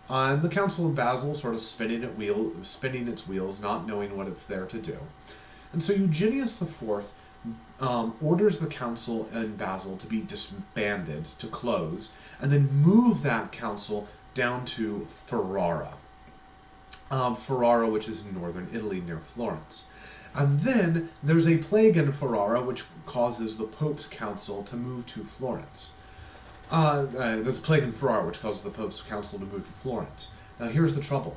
And the Council of Basel sort of spinning its wheels, not knowing what it's there to do. And so Eugenius IV orders the council in Basel to be disbanded, to close, and then move that council down to Ferrara. Ferrara, which is in northern Italy near Florence. And then there's a plague in Ferrara which causes the Pope's council to move to Florence. There's a plague in Ferrara which causes the Pope's council to move to Florence. Now here's the trouble.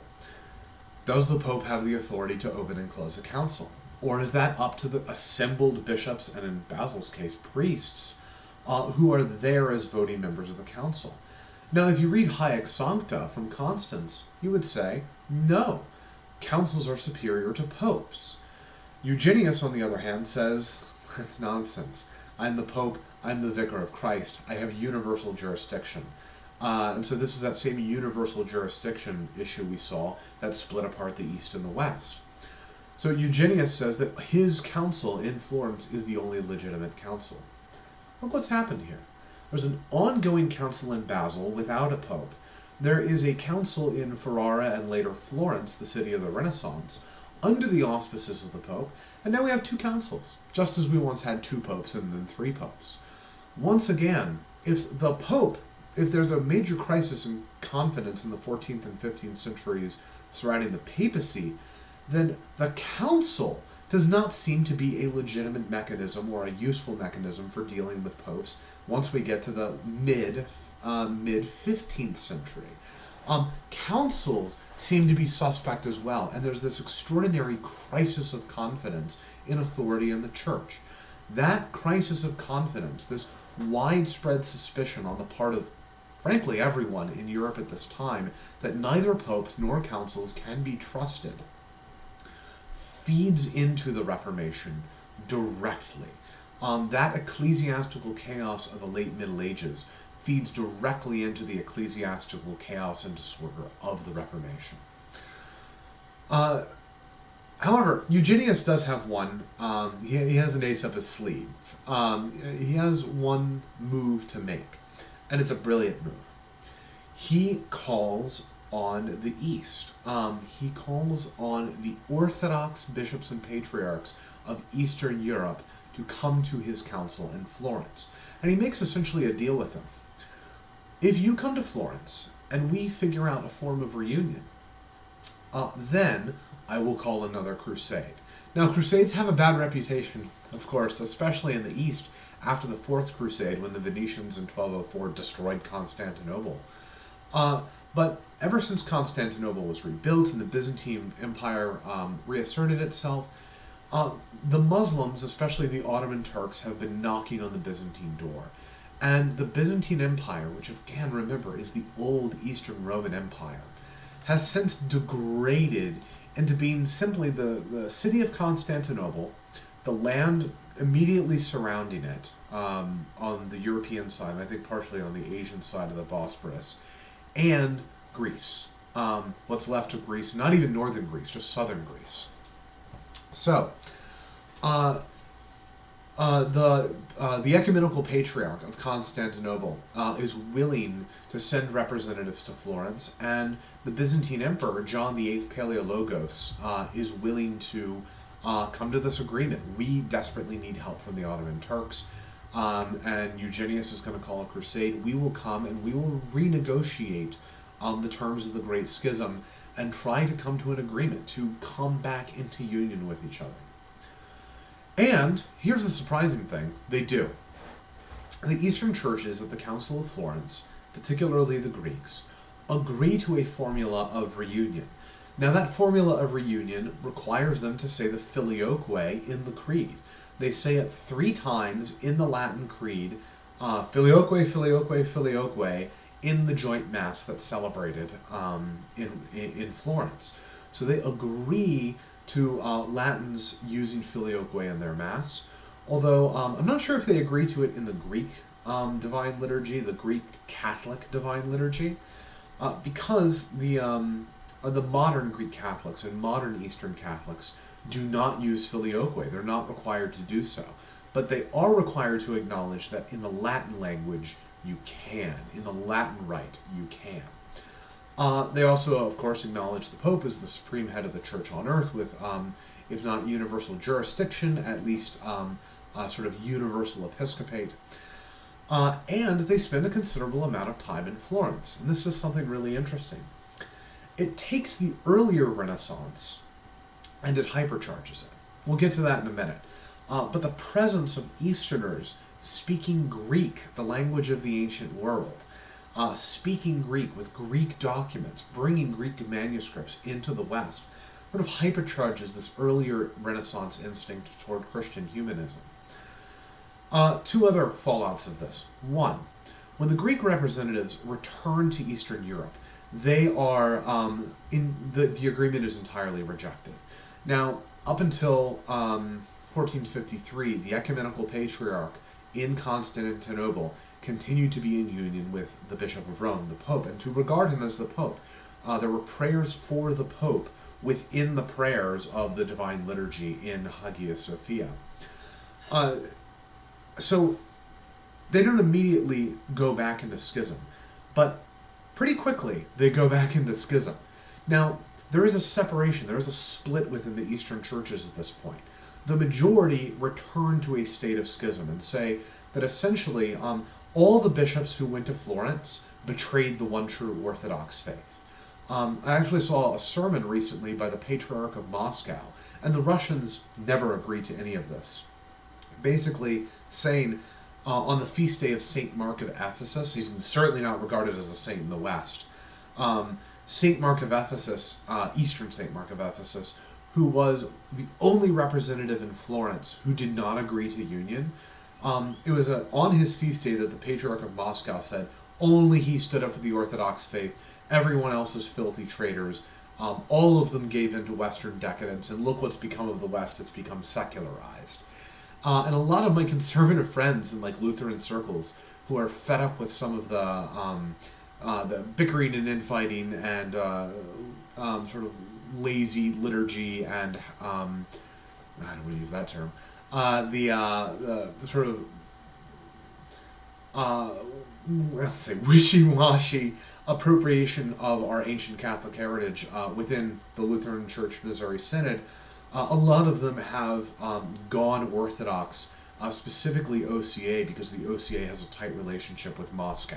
Does the Pope have the authority to open and close a council? Or is that up to the assembled bishops, and in Basil's case, priests, who are there as voting members of the council? Now, if you read Haec Sancta from Constance, you would say, no, councils are superior to popes. Eugenius, on the other hand, says, that's nonsense. I'm the Pope, I'm the Vicar of Christ, I have universal jurisdiction. And so this is that same universal jurisdiction issue we saw that split apart the East and the West. So Eugenius says that his council in Florence is the only legitimate council. Look what's happened here. There's an ongoing council in Basel without a pope. There is a council in Ferrara and later Florence, the city of the Renaissance, under the auspices of the Pope, and now we have two councils, just as we once had two popes and then three popes. Once again, if there's a major crisis in confidence in the 14th and 15th centuries surrounding the papacy, then the council does not seem to be a legitimate mechanism or a useful mechanism for dealing with popes once we get to the mid-15th century. Councils seem to be suspect as well, and there's this extraordinary crisis of confidence in authority in the church. That crisis of confidence, this widespread suspicion on the part of, frankly, everyone in Europe at this time, that neither popes nor councils can be trusted, feeds into the Reformation directly. That ecclesiastical chaos of the late Middle Ages feeds directly into the ecclesiastical chaos and disorder of the Reformation. However, Eugenius does have one, he has an ace up his sleeve. He has one move to make, and it's a brilliant move. He calls on the East. He calls on the Orthodox bishops and patriarchs of Eastern Europe to come to his council in Florence. And he makes essentially a deal with them. If you come to Florence and we figure out a form of reunion, then I will call another crusade. Now, crusades have a bad reputation, of course, especially in the East, after the Fourth Crusade, when the Venetians in 1204 destroyed Constantinople. But ever since Constantinople was rebuilt and the Byzantine Empire reasserted itself, the Muslims, especially the Ottoman Turks, have been knocking on the Byzantine door. And the Byzantine Empire, which again, remember, is the old Eastern Roman Empire, has since degraded into being simply the city of Constantinople, the land immediately surrounding it, on the European side, and I think partially on the Asian side of the Bosporus, and Greece. What's left of Greece, not even northern Greece, just southern Greece. So, the ecumenical patriarch of Constantinople is willing to send representatives to Florence, and the Byzantine emperor, John VIII Palaeologos, is willing to come to this agreement. We desperately need help from the Ottoman Turks, and Eugenius is going to call a crusade. We will come and we will renegotiate the terms of the Great Schism and try to come to an agreement to come back into union with each other. And here's the surprising thing, they do. The Eastern churches at the Council of Florence, particularly the Greeks, agree to a formula of reunion. Now that formula of reunion requires them to say the Filioque in the Creed. They say it 3 times in the Latin Creed, Filioque, Filioque, Filioque, in the joint Mass that's celebrated in Florence. So they agree to Latins using Filioque in their Mass, although I'm not sure if they agree to it in the Greek Divine Liturgy, the Greek Catholic Divine Liturgy, because the modern Greek Catholics and modern Eastern Catholics do not use Filioque. They're not required to do so. But they are required to acknowledge that in the Latin language, you can. In the Latin rite, you can. They also, of course, acknowledge the Pope as the supreme head of the Church on earth with, if not universal jurisdiction, at least sort of universal episcopate. And they spend a considerable amount of time in Florence. And this is something really interesting. It takes the earlier Renaissance and it hypercharges it. We'll get to that in a minute. But the presence of Easterners speaking Greek, the language of the ancient world, speaking Greek with Greek documents, bringing Greek manuscripts into the West, sort of hypercharges this earlier Renaissance instinct toward Christian humanism. 2 other fallouts of this. 1, when the Greek representatives return to Eastern Europe, they are, the agreement is entirely rejected. Now, up until 1453, the ecumenical patriarch in Constantinople continued to be in union with the Bishop of Rome, the Pope, and to regard him as the Pope. There were prayers for the Pope within the prayers of the Divine Liturgy in Hagia Sophia. So they don't immediately go back into schism, but pretty quickly they go back into schism. Now, there is a separation, there is a split within the Eastern churches at this point. The majority return to a state of schism and say that essentially all the bishops who went to Florence betrayed the one true Orthodox faith. I actually saw a sermon recently by the Patriarch of Moscow, and the Russians never agreed to any of this. Basically saying on the feast day of St. Mark of Ephesus, he's certainly not regarded as a saint in the West, St. Mark of Ephesus, Eastern St. Mark of Ephesus, who was the only representative in Florence who did not agree to union. It was on his feast day that the Patriarch of Moscow said, only he stood up for the Orthodox faith, everyone else is filthy traitors, all of them gave in to Western decadence, and look what's become of the West, it's become secularized. And a lot of my conservative friends in like Lutheran circles who are fed up with some of the bickering and infighting and sort of lazy liturgy and I don't want to use that term. The sort of let's say wishy-washy appropriation of our ancient Catholic heritage within the Lutheran Church Missouri Synod. A lot of them have gone Orthodox, specifically OCA, because the OCA has a tight relationship with Moscow.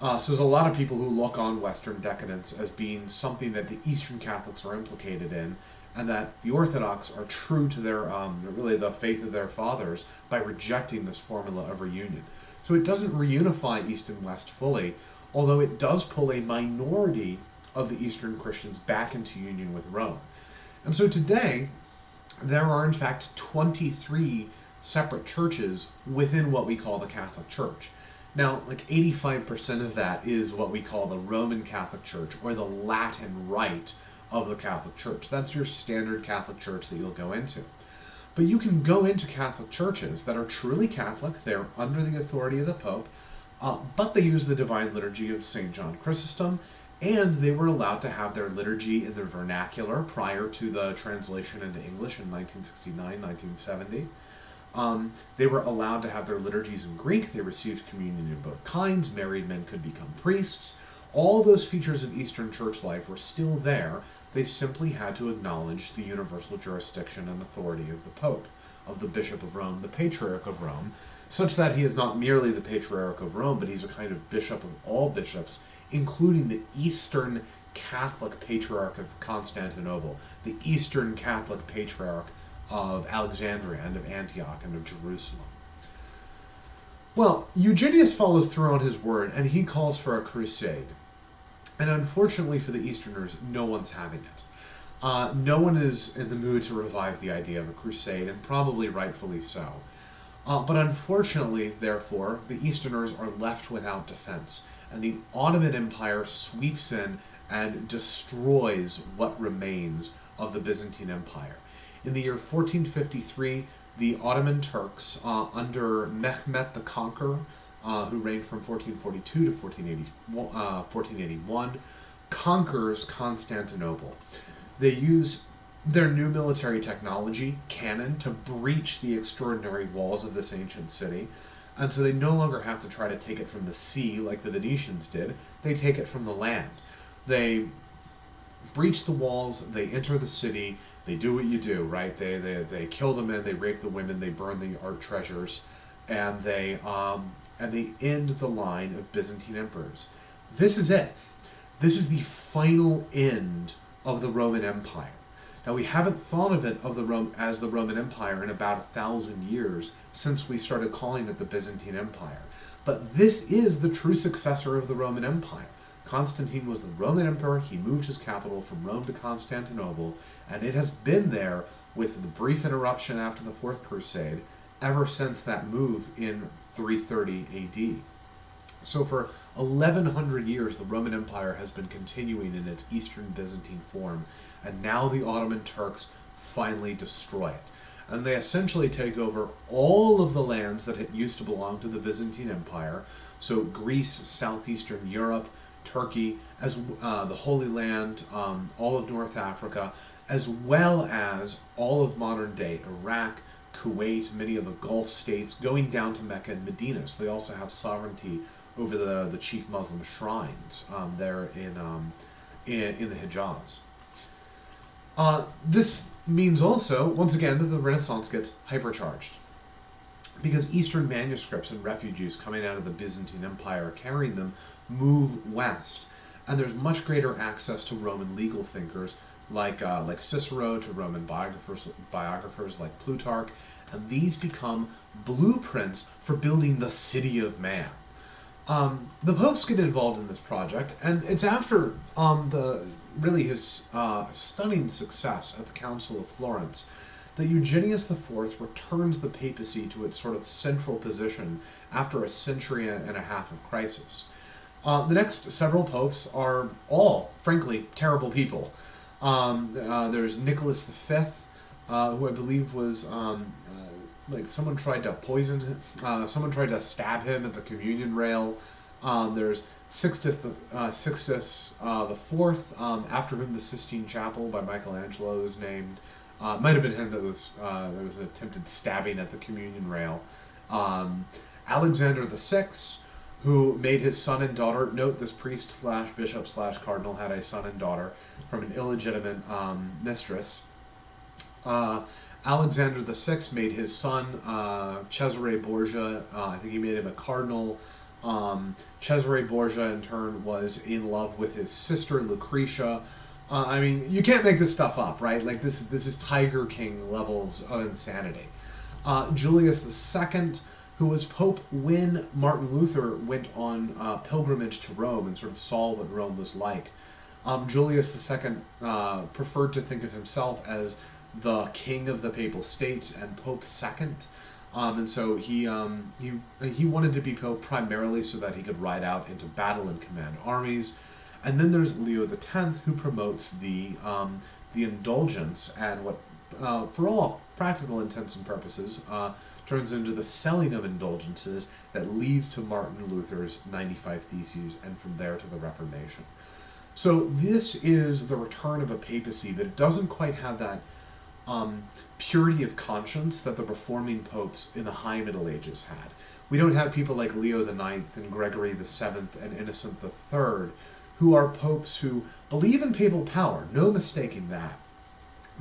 So there's a lot of people who look on Western decadence as being something that the Eastern Catholics are implicated in, and that the Orthodox are true to their really the faith of their fathers by rejecting this formula of reunion. So it doesn't reunify East and West fully, although it does pull a minority of the Eastern Christians back into union with Rome. And so today, there are in fact 23 separate churches within what we call the Catholic Church. Now, like 85% of that is what we call the Roman Catholic Church, or the Latin Rite of the Catholic Church. That's your standard Catholic Church that you'll go into. But you can go into Catholic churches that are truly Catholic, they're under the authority of the Pope, but they use the Divine Liturgy of St. John Chrysostom, and they were allowed to have their liturgy in their vernacular prior to the translation into English in 1969, 1970. They were allowed to have their liturgies in Greek. They received communion in both kinds. Married men could become priests. All those features of Eastern Church life were still there. They simply had to acknowledge the universal jurisdiction and authority of the Pope, of the Bishop of Rome, the Patriarch of Rome, such that he is not merely the Patriarch of Rome, but he's a kind of bishop of all bishops, including the Eastern Catholic Patriarch of Constantinople, the Eastern Catholic Patriarch of Alexandria and of Antioch and of Jerusalem. Well, Eugenius follows through on his word, and he calls for a crusade. And unfortunately for the Easterners, no one's having it. No one is in the mood to revive the idea of a crusade, and probably rightfully so. But unfortunately, therefore, the Easterners are left without defense, and the Ottoman Empire sweeps in and destroys what remains of the Byzantine Empire. In the year 1453, the Ottoman Turks, under Mehmet the Conqueror, who reigned from 1442 to 1481, conquers Constantinople. They use their new military technology, cannon, to breach the extraordinary walls of this ancient city, and so they no longer have to try to take it from the sea like the Venetians did. They take it from the land. They breach the walls, they enter the city, they do what you do, right? They kill the men, they rape the women, they burn the art treasures, and they end the line of Byzantine emperors. This is it. This is the final end of the Roman Empire. Now, we haven't thought of it as the Roman Empire in about 1,000 years since we started calling it the Byzantine Empire. But this is the true successor of the Roman Empire. Constantine was the Roman emperor. He moved his capital from Rome to Constantinople, and it has been there, with the brief interruption after the Fourth Crusade, ever since that move in 330 AD. So for 1,100 years, the Roman Empire has been continuing in its Eastern Byzantine form, and now the Ottoman Turks finally destroy it. And they essentially take over all of the lands that had used to belong to the Byzantine Empire, so Greece, southeastern Europe, Turkey, as the Holy Land, all of North Africa, as well as all of modern-day Iraq, Kuwait, many of the Gulf states, going down to Mecca and Medina. So they also have sovereignty over the chief Muslim shrines there in the Hijaz. This means also, once again, that the Renaissance gets hypercharged, because Eastern manuscripts and refugees coming out of the Byzantine Empire carrying them move west, and there's much greater access to Roman legal thinkers like Cicero, to Roman biographers like Plutarch, and these become blueprints for building the city of man. The popes get involved in this project, and it's after his stunning success at the Council of Florence that Eugenius IV returns the papacy to its sort of central position after a century and a half of crisis. The next several popes are all, frankly, terrible people. There's Nicholas V, who I believe was someone tried to poison him. Someone tried to stab him at the communion rail. There's Sixtus IV, after whom the Sistine Chapel by Michelangelo is named. It might have been him that was there was an attempted stabbing at the communion rail. Alexander VI, who made his son and daughter, note this priest / bishop / cardinal had a son and daughter from an illegitimate mistress. Alexander VI made his son, Cesare Borgia, I think he made him a cardinal, Cesare Borgia, in turn, was in love with his sister, Lucretia. I mean, you can't make this stuff up, right? Like, this is Tiger King levels of insanity. Julius II, who was Pope when Martin Luther went on pilgrimage to Rome and sort of saw what Rome was like. Julius II preferred to think of himself as the king of the Papal States and Pope II. And so he wanted to be Pope primarily so that he could ride out into battle and command armies. And then there's Leo X, who promotes the indulgence and what, for all practical intents and purposes, turns into the selling of indulgences that leads to Martin Luther's 95 Theses, and from there to the Reformation. So this is the return of a papacy, but it doesn't quite have that purity of conscience that the reforming popes in the High Middle Ages had. We don't have people like Leo IX and Gregory VII and Innocent III, who are popes who believe in papal power, no mistaking that,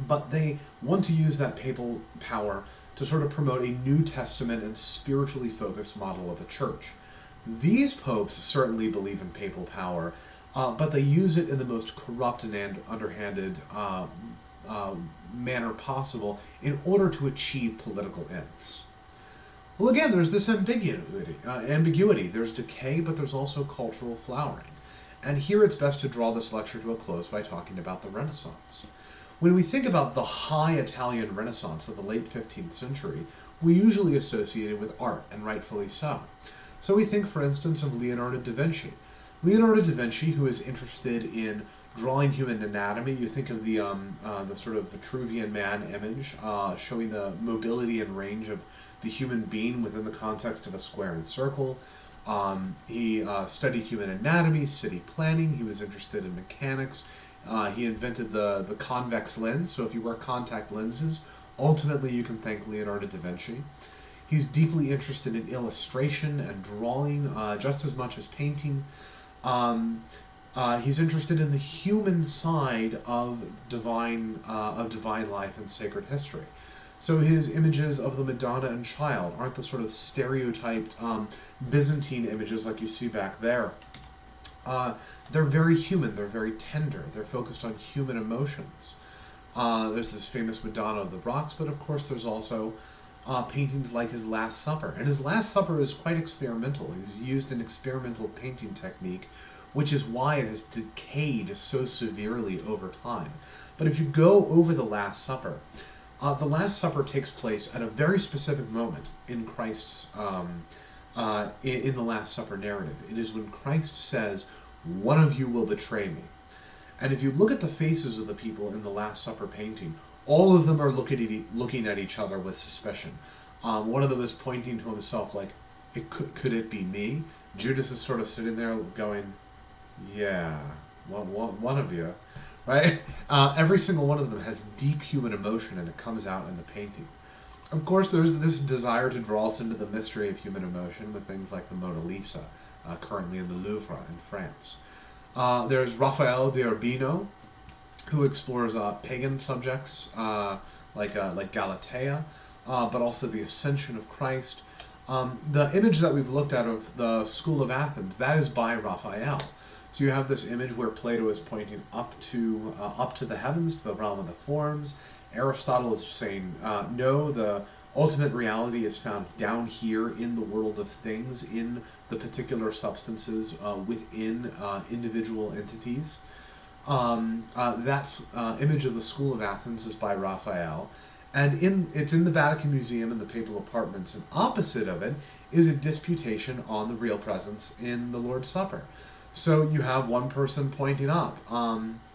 but they want to use that papal power to sort of promote a New Testament and spiritually focused model of the church. These popes certainly believe in papal power, but they use it in the most corrupt and underhanded manner possible in order to achieve political ends. Well, again, there's this ambiguity. There's decay, but there's also cultural flowering. And here it's best to draw this lecture to a close by talking about the Renaissance. When we think about the high Italian Renaissance of the late 15th century, we usually associate it with art, and rightfully so. So we think, for instance, of Leonardo da Vinci. Leonardo da Vinci, who is interested in drawing human anatomy, you think of the sort of Vitruvian Man image, showing the mobility and range of the human being within the context of a square and circle. He studied human anatomy, city planning. He was interested in mechanics. He invented the convex lens, so if you wear contact lenses, ultimately you can thank Leonardo da Vinci. He's deeply interested in illustration and drawing, just as much as painting. He's interested in the human side of divine life and sacred history. So his images of the Madonna and Child aren't the sort of stereotyped Byzantine images like you see back there. They're very human, they're very tender, they're focused on human emotions. There's this famous Madonna of the Rocks, but of course there's also paintings like his Last Supper. And his Last Supper is quite experimental. He's used an experimental painting technique, which is why it has decayed so severely over time. But if you go over the Last Supper takes place at a very specific moment in Christ's, in the Last Supper narrative. It is when Christ says, "One of you will betray me." And if you look at the faces of the people in the Last Supper painting, all of them are looking at each other with suspicion. One of them is pointing to himself like, could it be me? Judas is sort of sitting there going, yeah, well, one of you. Right? Every single one of them has deep human emotion, and it comes out in the painting. Of course, there's this desire to draw us into the mystery of human emotion with things like the Mona Lisa, currently in the Louvre in France. There's Raphael de Urbino, who explores pagan subjects like Galatea, but also the Ascension of Christ. The image that we've looked at of the School of Athens, that is by Raphael. So you have this image where Plato is pointing up to the heavens, to the realm of the forms. Aristotle is saying, no, the ultimate reality is found down here in the world of things, in the particular substances within individual entities. That's image of the School of Athens is by Raphael. And it's in the Vatican Museum in the Papal Apartments, and opposite of it is a disputation on the real presence in the Lord's Supper. So you have one person pointing up,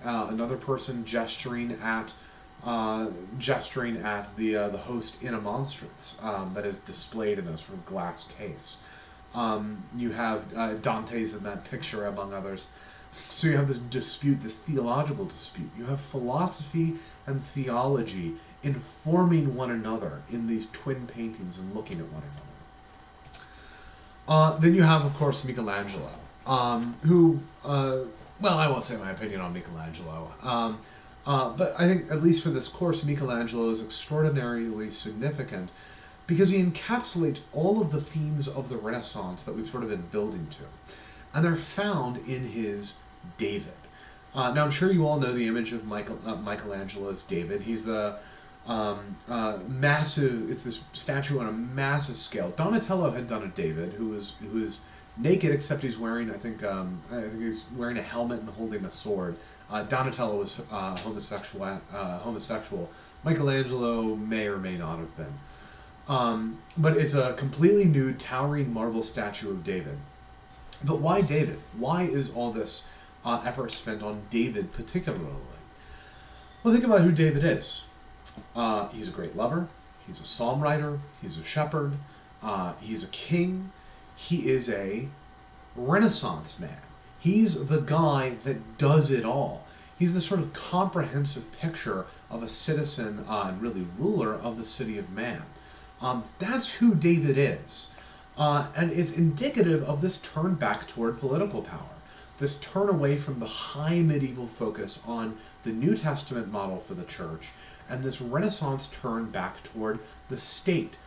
another person gesturing at the host in a monstrance that is displayed in a sort of glass case. You have Dante's in that picture, among others. So you have this dispute, this theological dispute. You have philosophy and theology informing one another in these twin paintings and looking at one another. Then you have, of course, Michelangelo. Who, well, I won't say my opinion on Michelangelo, but I think, at least for this course, Michelangelo is extraordinarily significant because he encapsulates all of the themes of the Renaissance that we've sort of been building to. And they're found in his David. Now, I'm sure you all know the image of Michelangelo's David. He's the massive, it's this statue on a massive scale. Donatello had done a David who was naked, except he's wearing, I think he's wearing a helmet and holding a sword. Donatello was homosexual. Michelangelo may or may not have been. But it's a completely nude, towering marble statue of David. But why David? Why is all this effort spent on David particularly? Well, think about who David is. He's a great lover. He's a psalm writer. He's a shepherd. He's a king. He is a Renaissance man. He's the guy that does it all. He's the sort of comprehensive picture of a citizen and really ruler of the city of man. That's who David is. And it's indicative of this turn back toward political power. This turn away from the high medieval focus on the New Testament model for the church, and this Renaissance turn back toward the state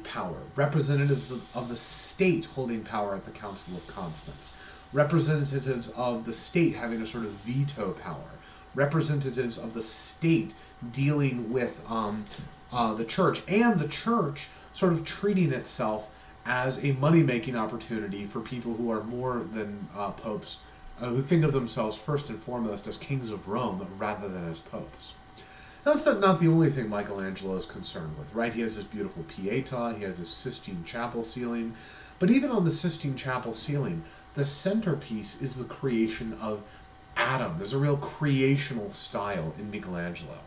power, representatives of the state holding power at the Council of Constance, representatives of the state having a sort of veto power, representatives of the state dealing with the church, and the church sort of treating itself as a money-making opportunity for people who are more than popes, who think of themselves first and foremost as kings of Rome rather than as popes. That's not the only thing Michelangelo is concerned with, right? He has this beautiful Pieta, he has this Sistine Chapel ceiling, but even on the Sistine Chapel ceiling, the centerpiece is the creation of Adam. There's a real creational style in Michelangelo.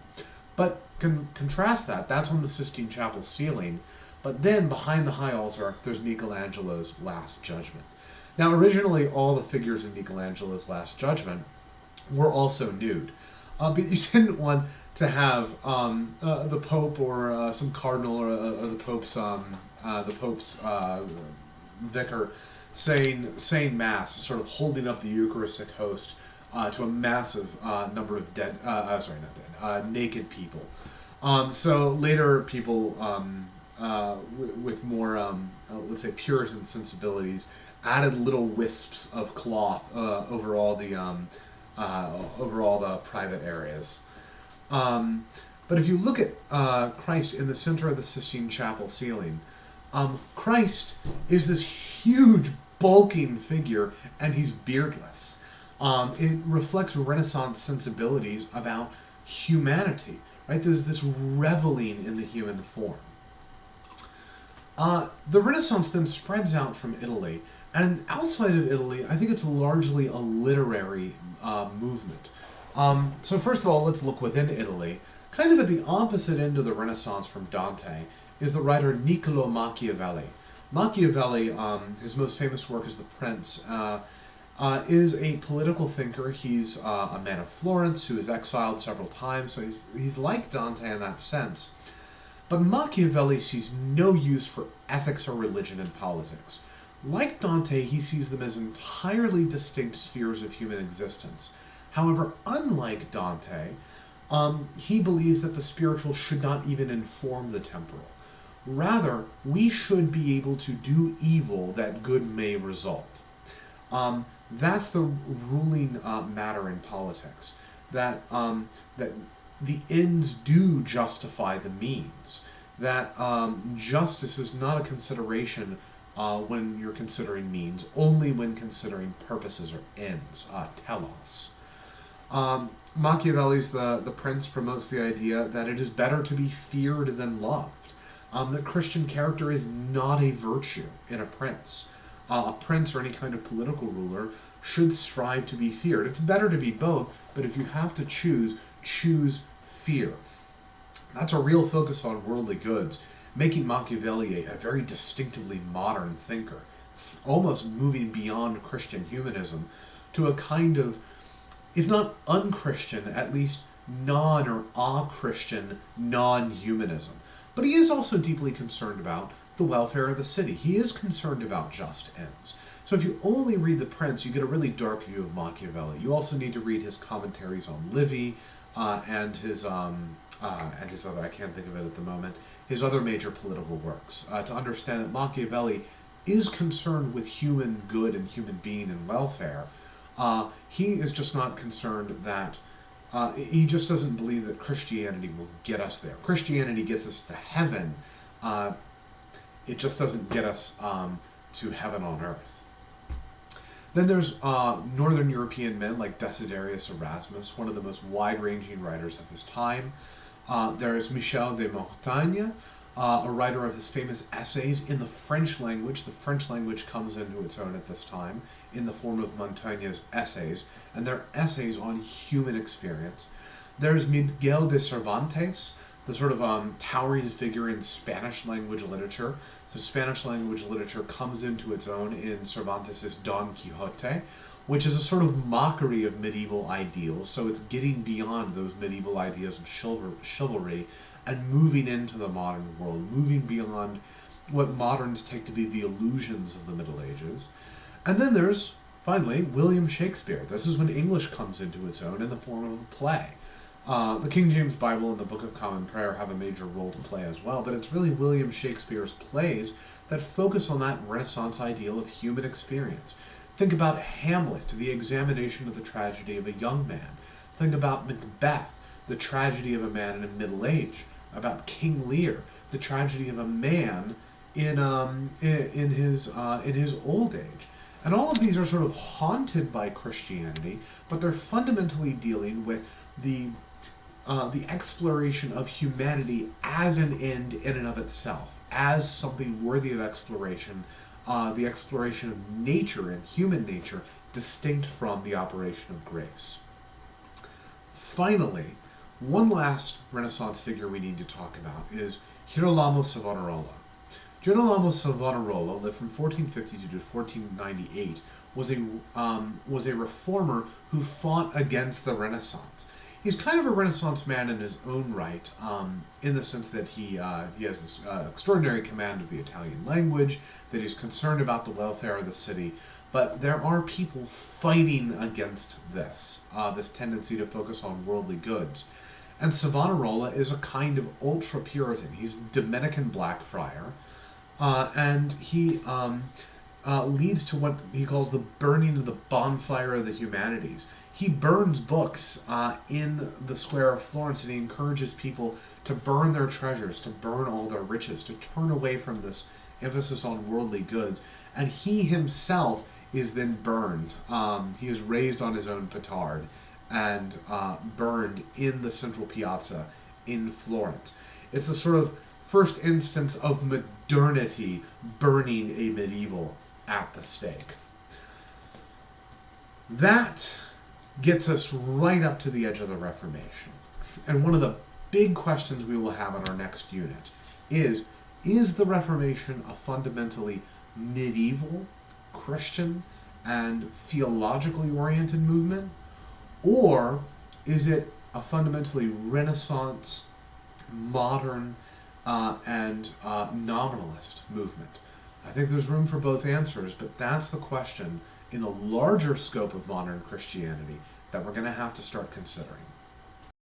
But contrast that's on the Sistine Chapel ceiling, but then behind the high altar, there's Michelangelo's Last Judgment. Now, originally, all the figures in Michelangelo's Last Judgment were also nude. But you didn't want to have the Pope or some cardinal or the Pope's vicar saying Mass, sort of holding up the Eucharistic host to a massive number of naked people. So later, people with more, let's say, Puritan sensibilities added little wisps of cloth over all the private areas. But if you look at Christ in the center of the Sistine Chapel ceiling, Christ is this huge, bulking figure, and he's beardless. It reflects Renaissance sensibilities about humanity, right? There's this reveling in the human form. The Renaissance then spreads out from Italy, and outside of Italy, I think it's largely a literary movement. So first of all, let's look within Italy. Kind of at the opposite end of the Renaissance from Dante is the writer Niccolò Machiavelli. Machiavelli, his most famous work is The Prince, is a political thinker. He's a man of Florence who is exiled several times, so he's like Dante in that sense. But Machiavelli sees no use for ethics or religion in politics. Like Dante, he sees them as entirely distinct spheres of human existence. However, unlike Dante, he believes that the spiritual should not even inform the temporal. Rather, we should be able to do evil that good may result. That's the ruling matter in politics. That the ends do justify the means. That justice is not a consideration when you're considering means, only when considering purposes or ends, telos. Machiavelli's The Prince promotes the idea that it is better to be feared than loved. That Christian character is not a virtue in a prince. A prince or any kind of political ruler should strive to be feared. It's better to be both, but if you have to choose fear. That's a real focus on worldly goods, making Machiavelli a very distinctively modern thinker, almost moving beyond Christian humanism to a kind of, if not unchristian, at least non or a-Christian non-humanism. But he is also deeply concerned about the welfare of the city. He is concerned about just ends. So if you only read The Prince, you get a really dark view of Machiavelli. You also need to read his commentaries on Livy, and his other, I can't think of it at the moment, his other major political works, to understand that Machiavelli is concerned with human good and human being and welfare. He is just not concerned that, he just doesn't believe that Christianity will get us there. Christianity gets us to heaven. It just doesn't get us to heaven on earth. Then there's Northern European men like Desiderius Erasmus, one of the most wide-ranging writers of his time. There is Michel de Montaigne, a writer of his famous essays in the French language. The French language comes into its own at this time in the form of Montaigne's essays, and they're essays on human experience. There's Miguel de Cervantes, the sort of towering figure in Spanish language literature. So Spanish language literature comes into its own in Cervantes' Don Quixote, which is a sort of mockery of medieval ideals. So it's getting beyond those medieval ideas of chivalry and moving into the modern world, moving beyond what moderns take to be the illusions of the Middle Ages. And then there's, finally, William Shakespeare. This is when English comes into its own in the form of a play. The King James Bible and the Book of Common Prayer have a major role to play as well, but it's really William Shakespeare's plays that focus on that Renaissance ideal of human experience. Think about Hamlet, the examination of the tragedy of a young man. Think about Macbeth, the tragedy of a man in a middle age. About King Lear, the tragedy of a man in his old age. And all of these are sort of haunted by Christianity, but they're fundamentally dealing with the exploration of humanity as an end in and of itself, as something worthy of exploration, the exploration of nature and human nature, distinct from the operation of grace. Finally, one last Renaissance figure we need to talk about is Girolamo Savonarola. Girolamo Savonarola lived from 1452 to 1498, was a reformer who fought against the Renaissance. He's kind of a Renaissance man in his own right, in the sense that he has this extraordinary command of the Italian language, that he's concerned about the welfare of the city, but there are people fighting against this tendency to focus on worldly goods. And Savonarola is a kind of ultra-Puritan. He's a Dominican black friar, and he leads to what he calls the burning of the bonfire of the humanities. He burns books in the square of Florence, and he encourages people to burn their treasures, to burn all their riches, to turn away from this emphasis on worldly goods. And he himself is then burned. He is raised on his own petard and burned in the central piazza in Florence. It's a sort of first instance of modernity burning a medieval at the stake. That gets us right up to the edge of the Reformation. And one of the big questions we will have in our next unit is the Reformation a fundamentally medieval, Christian, and theologically oriented movement? Or is it a fundamentally Renaissance, modern, and nominalist movement? I think there's room for both answers, but that's the question in the larger scope of modern Christianity that we're going to have to start considering.